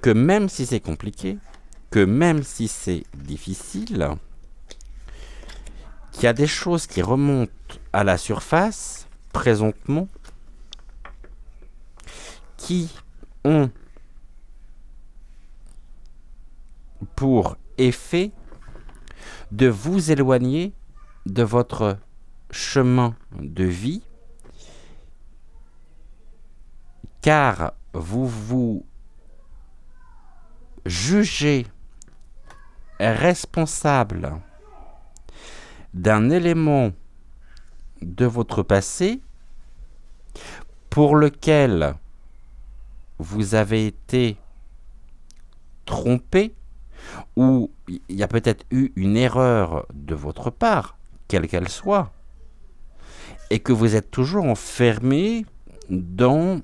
que même si c'est compliqué, que même si c'est difficile, qu'il y a des choses qui remontent à la surface présentement, qui ont pour effet de vous éloigner de votre chemin de vie, car vous vous jugez responsable d'un élément de votre passé pour lequel vous avez été trompé, ou il y a peut-être eu une erreur de votre part, quelle qu'elle soit, et que vous êtes toujours enfermé dans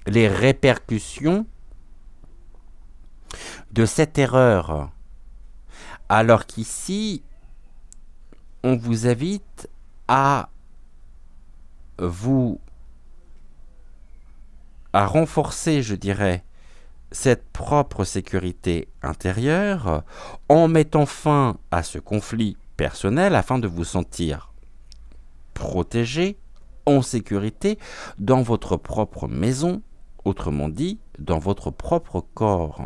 les répercussions de cette erreur. Alors qu'ici, on vous invite à renforcer, je dirais, cette propre sécurité intérieure en mettant fin à ce conflit personnel afin de vous sentir protégé, en sécurité, dans votre propre maison, autrement dit, dans votre propre corps.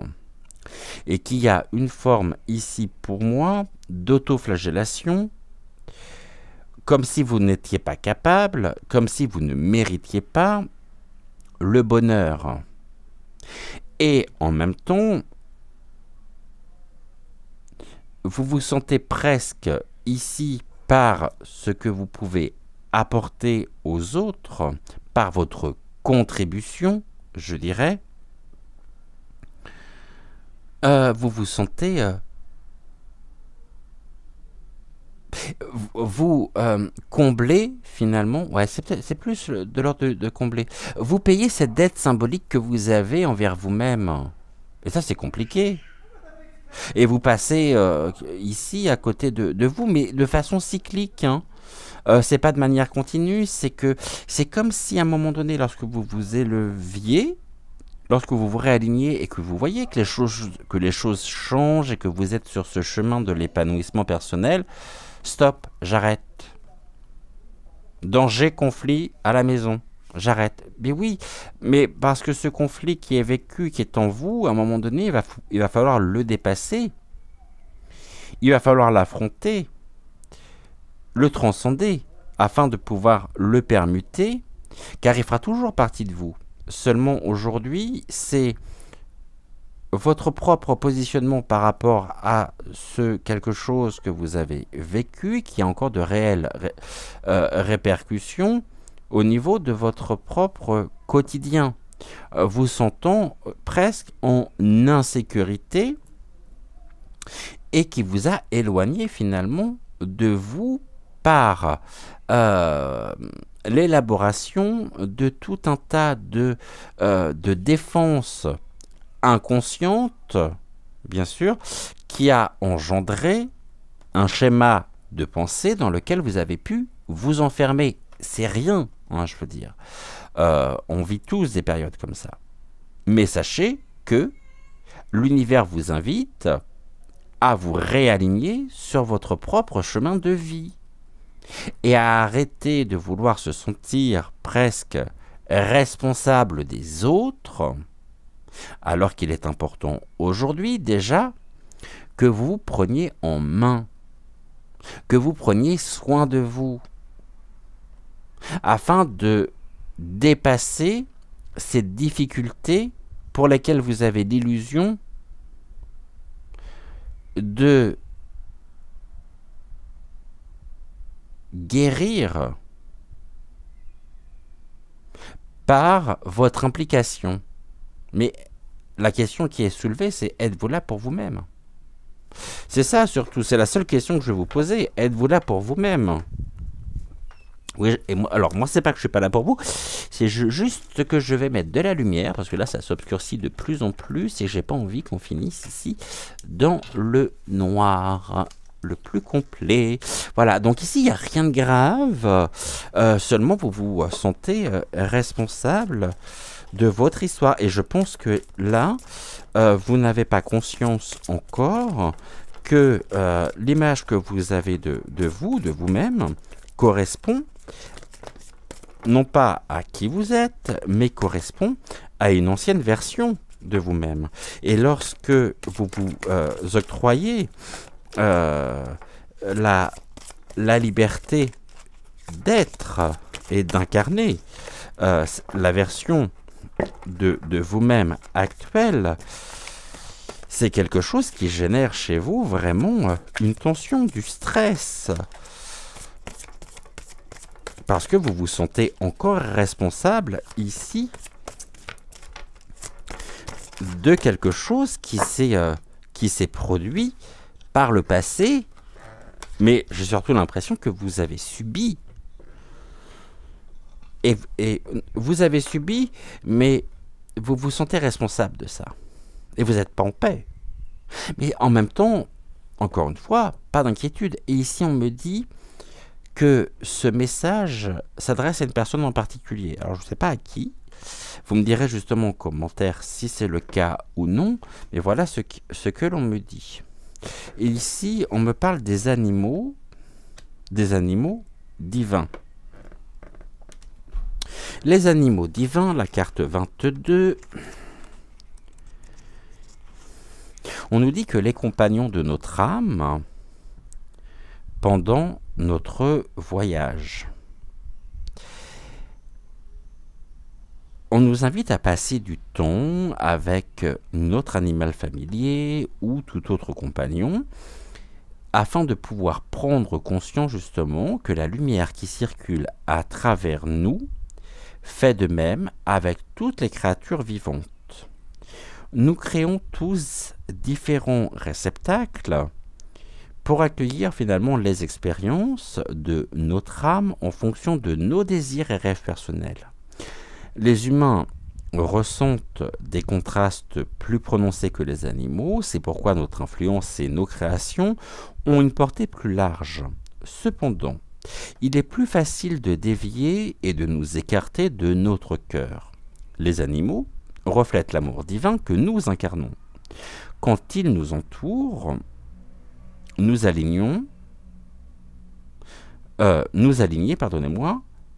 Et qu'il y a une forme ici pour moi d'autoflagellation, comme si vous n'étiez pas capable, comme si vous ne méritiez pas le bonheur. Et en même temps, vous vous sentez presque ici par ce que vous pouvez apporter aux autres, par votre contribution, je dirais. Vous vous sentez vous comblez finalement, ouais, c'est plus de l'ordre de combler. Vous payez cette dette symbolique que vous avez envers vous-même. Et ça, c'est compliqué. Et vous passez ici à côté de vous, mais de façon cyclique. Hein. C'est pas de manière continue, c'est comme si à un moment donné, lorsque vous vous éleviez, lorsque vous vous réalignez et que vous voyez que les choses changent et que vous êtes sur ce chemin de l'épanouissement personnel, stop, j'arrête. Danger, conflit à la maison, j'arrête. Mais oui, mais parce que ce conflit qui est vécu, qui est en vous, à un moment donné, il va falloir le dépasser. Il va falloir l'affronter, le transcender, afin de pouvoir le permuter, car il fera toujours partie de vous. Seulement aujourd'hui, c'est votre propre positionnement par rapport à ce quelque chose que vous avez vécu, qui a encore de réelles répercussions au niveau de votre propre quotidien, vous sentant presque en insécurité et qui vous a éloigné finalement de vous par l'élaboration de tout un tas de défenses inconscientes, bien sûr, qui a engendré un schéma de pensée dans lequel vous avez pu vous enfermer. C'est rien, hein, je veux dire. On vit tous des périodes comme ça. Mais sachez que l'univers vous invite à vous réaligner sur votre propre chemin de vie et à arrêter de vouloir se sentir presque responsable des autres, alors qu'il est important aujourd'hui déjà que vous preniez en main, que vous preniez soin de vous, afin de dépasser ces difficultés pour lesquelles vous avez l'illusion de guérir par votre implication. Mais la question qui est soulevée, c'est êtes-vous là pour vous-même? C'est ça surtout, c'est la seule question que je vais vous poser. Êtes-vous là pour vous-même? Oui, et moi, alors moi c'est pas que je suis pas là pour vous, c'est juste que je vais mettre de la lumière, parce que là ça s'obscurcit de plus en plus et j'ai pas envie qu'on finisse ici dans le noir le plus complet. Voilà, donc ici il n'y a rien de grave, seulement vous vous sentez responsable de votre histoire. Et je pense que là, vous n'avez pas conscience encore que l'image que vous avez de vous, de vous-même, correspond non pas à qui vous êtes, mais correspond à une ancienne version de vous-même. Et lorsque vous vous octroyez la liberté d'être et d'incarner la version de vous-même actuelle, c'est quelque chose qui génère chez vous vraiment une tension, du stress. Parce que vous vous sentez encore responsable ici de quelque chose qui s'est produit par le passé, mais j'ai surtout l'impression que vous avez subi. Et vous avez subi, mais vous vous sentez responsable de ça. Et vous n'êtes pas en paix. Mais en même temps, encore une fois, pas d'inquiétude. Et ici, on me dit que ce message s'adresse à une personne en particulier. Alors, je ne sais pas à qui. Vous me direz justement en commentaire si c'est le cas ou non. Mais voilà ce que l'on me dit. Et ici, on me parle des animaux divins. Les animaux divins, la carte 22. On nous dit que les compagnons de notre âme pendant notre voyage. On nous invite à passer du temps avec notre animal familier ou tout autre compagnon afin de pouvoir prendre conscience justement que la lumière qui circule à travers nous fait de même avec toutes les créatures vivantes. Nous créons tous différents réceptacles pour accueillir finalement les expériences de notre âme en fonction de nos désirs et rêves personnels. Les humains ressentent des contrastes plus prononcés que les animaux, c'est pourquoi notre influence et nos créations ont une portée plus large. Cependant, il est plus facile de dévier et de nous écarter de notre cœur. Les animaux reflètent l'amour divin que nous incarnons. Quand ils nous entourent, nous aligner,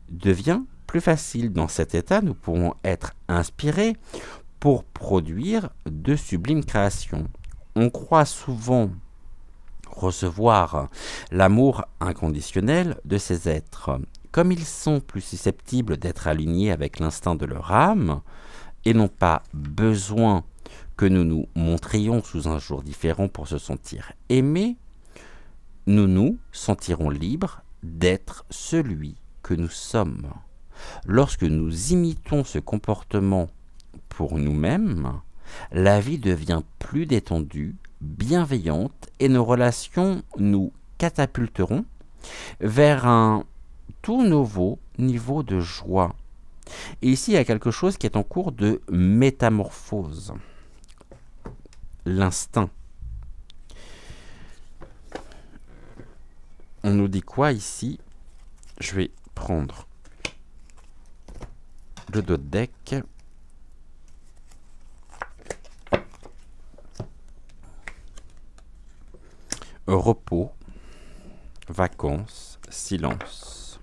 devient plus facile. Dans cet état, nous pourrons être inspirés pour produire de sublimes créations. On croit souvent recevoir l'amour inconditionnel de ces êtres. Comme ils sont plus susceptibles d'être alignés avec l'instinct de leur âme et n'ont pas besoin que nous nous montrions sous un jour différent pour se sentir aimés, nous nous sentirons libres d'être celui que nous sommes. Lorsque nous imitons ce comportement pour nous-mêmes, la vie devient plus détendue, bienveillante et nos relations nous catapulteront vers un tout nouveau niveau de joie. Et ici, il y a quelque chose qui est en cours de métamorphose. L'instinct. On nous dit quoi ici? Je vais prendre le dos de deck. Repos, vacances, silence.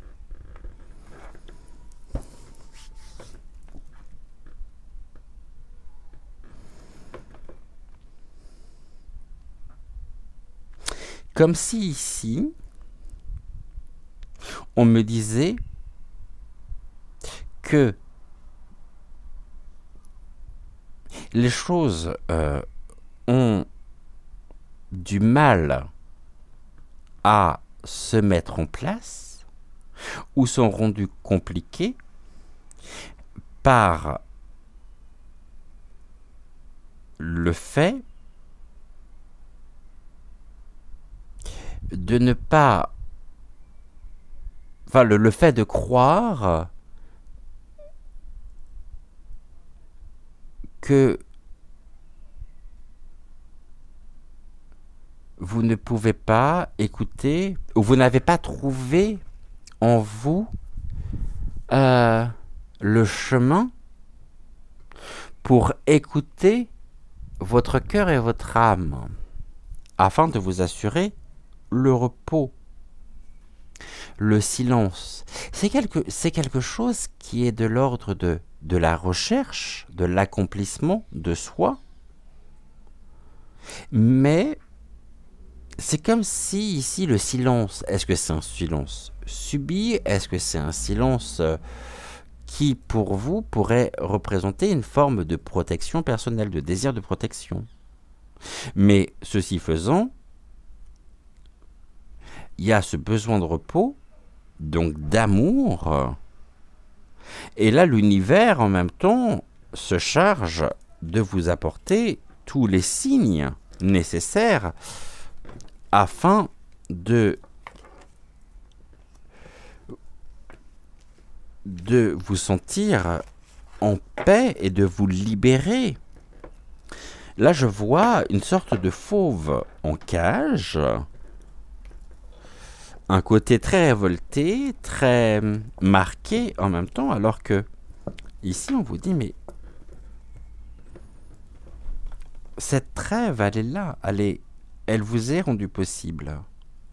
Comme si ici, on me disait que les choses ont du mal à se mettre en place ou sont rendues compliquées par le fait de ne pas... Enfin, le fait de croire que vous ne pouvez pas écouter, ou vous n'avez pas trouvé en vous le chemin pour écouter votre cœur et votre âme, afin de vous assurer le repos, le silence. C'est quelque chose qui est de l'ordre de la recherche, de l'accomplissement de soi, mais c'est comme si ici le silence, est-ce que c'est un silence subi? Est-ce que c'est un silence qui pour vous pourrait représenter une forme de protection personnelle, de désir de protection? Mais ceci faisant, il y a ce besoin de repos, donc d'amour, et là l'univers en même temps se charge de vous apporter tous les signes nécessaires afin de vous sentir en paix et de vous libérer. Là, je vois une sorte de fauve en cage, un côté très révolté, très marqué en même temps, alors que ici, on vous dit, mais cette trêve, elle est là, elle vous est rendue possible.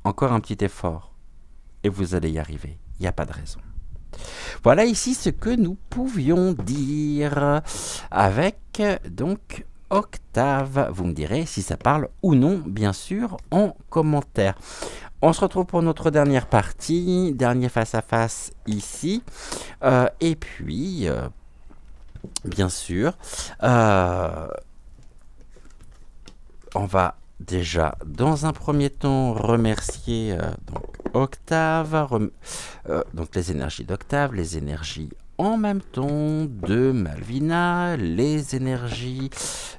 Encore un petit effort, et vous allez y arriver. Il n'y a pas de raison. Voilà ici ce que nous pouvions dire avec donc Octave. Vous me direz si ça parle ou non, bien sûr, en commentaire. On se retrouve pour notre dernière partie, dernier face-à-face ici. Et puis, bien sûr, on va déjà, dans un premier temps, remercier donc Octave, donc les énergies d'Octave, les énergies en même temps de Malvina, les énergies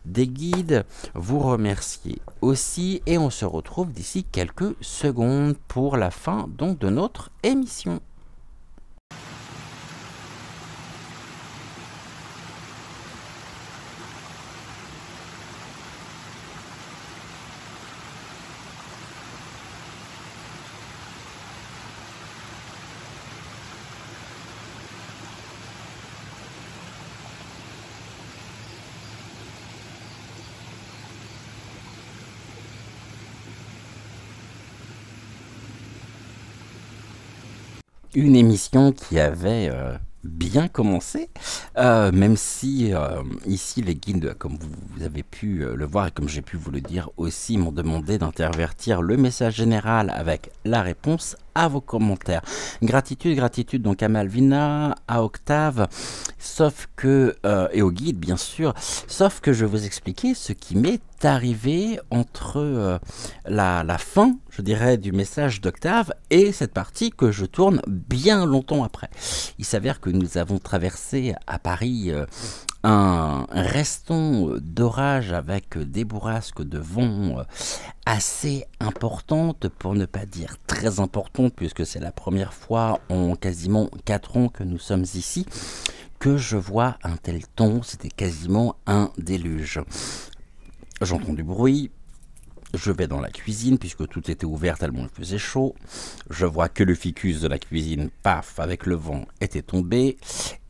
des guides, vous remercier aussi, et on se retrouve d'ici quelques secondes pour la fin donc de notre émission. Une émission qui avait bien commencer, même si ici les guides, comme vous avez pu le voir et comme j'ai pu vous le dire aussi, m'ont demandé d'intervertir le message général avec la réponse à vos commentaires. Gratitude, gratitude donc à Malvina, à Octave, sauf que, et au guide bien sûr, sauf que je vais vous expliquer ce qui m'est arrivé entre la fin, je dirais, du message d'Octave et cette partie que je tourne bien longtemps après. Il s'avère que nous avons traversé à Paris un restant d'orage avec des bourrasques de vent assez importantes, pour ne pas dire très importantes, puisque c'est la première fois en quasiment 4 ans que nous sommes ici que je vois un tel temps. C'était quasiment un déluge. J'entends du bruit. Je vais dans la cuisine, puisque tout était ouvert tellement il faisait chaud. Je vois que le ficus de la cuisine, paf, avec le vent, était tombé.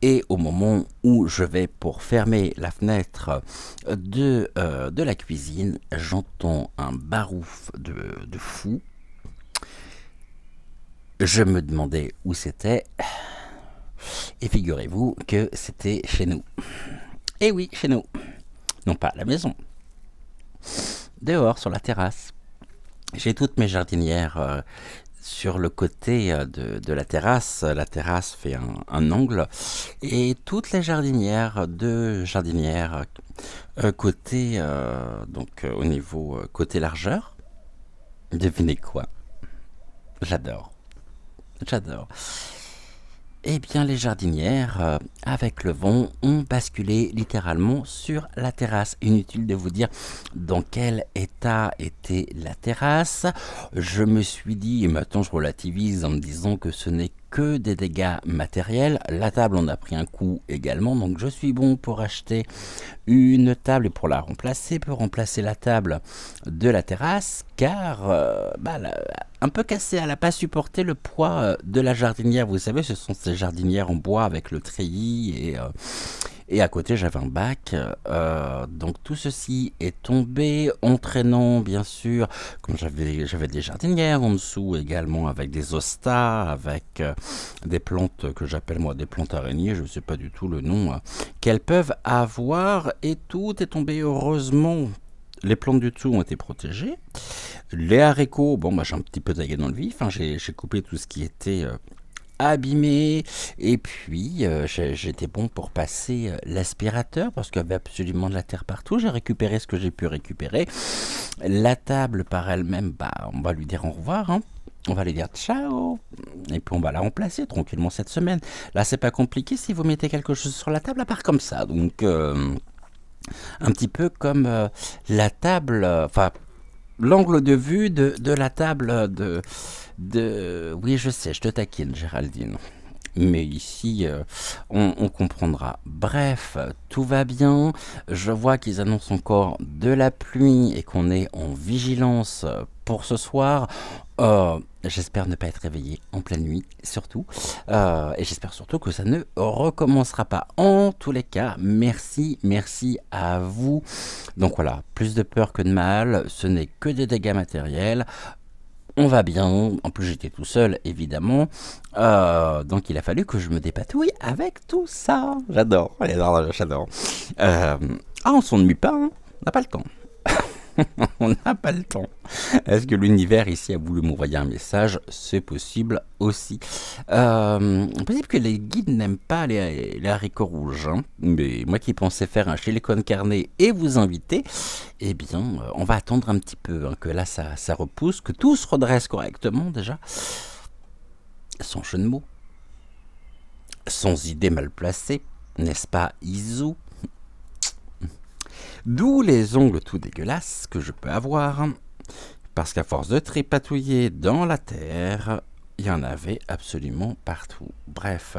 Et au moment où je vais pour fermer la fenêtre de la cuisine, j'entends un barouf de fou. Je me demandais où c'était. Et figurez-vous que c'était chez nous. Et oui, chez nous. Non pas à la maison. Dehors, sur la terrasse. J'ai toutes mes jardinières sur le côté de la terrasse. La terrasse fait un angle. Et toutes les jardinières, deux jardinières côté, au niveau côté largeur. Devinez quoi? J'adore. J'adore. Eh bien, les jardinières, avec le vent, ont basculé littéralement sur la terrasse. Inutile de vous dire dans quel état était la terrasse. Je me suis dit, et maintenant je relativise en me disant que ce n'est que des dégâts matériels. La table en a pris un coup également, donc je suis bon pour acheter une table et pour la remplacer, pour remplacer la table de la terrasse, car un peu cassée, elle n'a pas supporté le poids de la jardinière. Vous savez, ce sont ces jardinières en bois avec le treillis et à côté j'avais un bac. Donc tout ceci est tombé, entraînant bien sûr, comme j'avais des jardinières en dessous également, avec des hostas, avec des plantes que j'appelle moi des plantes araignées, je ne sais pas du tout le nom qu'elles peuvent avoir, et tout est tombé heureusement. Les plantes du dessous ont été protégées. Les haricots, bon, j'ai un petit peu taillé dans le vif. Hein, j'ai coupé tout ce qui était abîmé. Et puis, j'étais bon pour passer l'aspirateur parce qu'il y avait absolument de la terre partout. J'ai récupéré ce que j'ai pu récupérer. La table par elle-même, on va lui dire au revoir. Hein. On va lui dire ciao. Et puis on va la remplacer tranquillement cette semaine. Là, c'est pas compliqué si vous mettez quelque chose sur la table, à part comme ça. Donc, un petit peu comme la table, l'angle de vue de la table Oui, je sais, je te taquine, Géraldine. Mais ici, on comprendra. Bref, tout va bien. Je vois qu'ils annoncent encore de la pluie et qu'on est en vigilance pour ce soir. J'espère ne pas être réveillé en pleine nuit, surtout. Et j'espère surtout que ça ne recommencera pas. En tous les cas, merci à vous. Donc voilà, plus de peur que de mal. Ce n'est que des dégâts matériels. On va bien, en plus j'étais tout seul évidemment, donc il a fallu que je me dépatouille avec tout ça. J'adore, j'adore. On s'ennuie pas, hein, on n'a pas le temps. On n'a pas le temps. Est-ce que l'univers ici a voulu m'envoyer un message? C'est possible aussi. Possible que les guides n'aiment pas les haricots rouges. Hein. Mais moi qui pensais faire un chili con carne et vous inviter, eh bien, on va attendre un petit peu. Hein, que là, ça repousse, que tout se redresse correctement déjà. Sans jeu de mots. Sans idée mal placée. N'est-ce pas, Izu? D'où les ongles tout dégueulasses que je peux avoir, parce qu'à force de tripatouiller dans la terre, il y en avait absolument partout. Bref,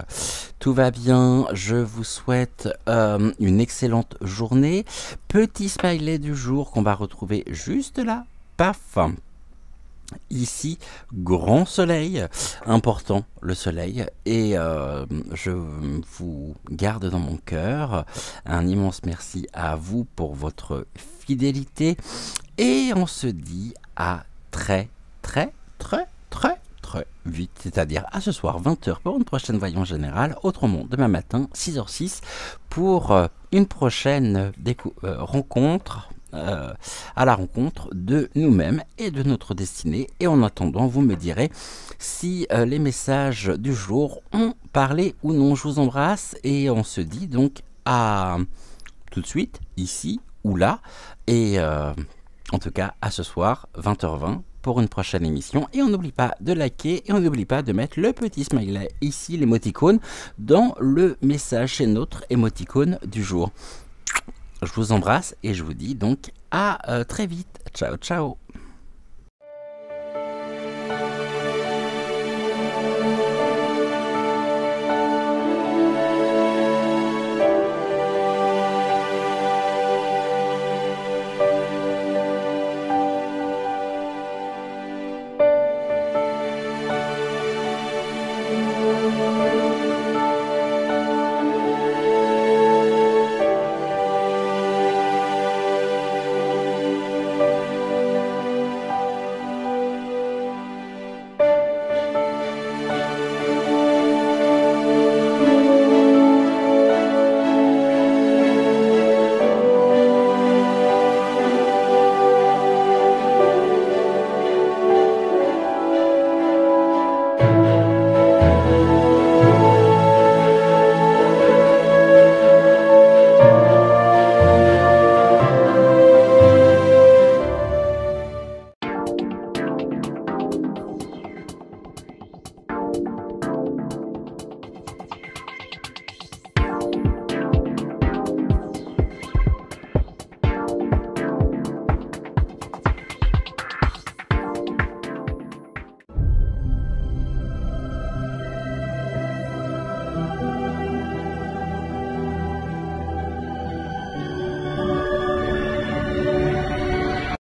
tout va bien, je vous souhaite une excellente journée. Petit smiley du jour qu'on va retrouver juste là, paf. Ici, grand soleil, important le soleil, et je vous garde dans mon cœur. Un immense merci à vous pour votre fidélité, et on se dit à très très vite, c'est-à-dire à ce soir 20h pour une prochaine Voyons Général, autrement demain matin 6h06 pour une prochaine rencontre, à la rencontre de nous-mêmes et de notre destinée. Et en attendant, vous me direz si les messages du jour ont parlé ou non. Je vous embrasse et on se dit donc à tout de suite, ici ou là, et en tout cas à ce soir 20h20 pour une prochaine émission. Et on n'oublie pas de liker et on n'oublie pas de mettre le petit smiley ici, l'émoticône, dans le message, c'est notre émoticône du jour. Je vous embrasse et je vous dis donc à très vite. Ciao, ciao.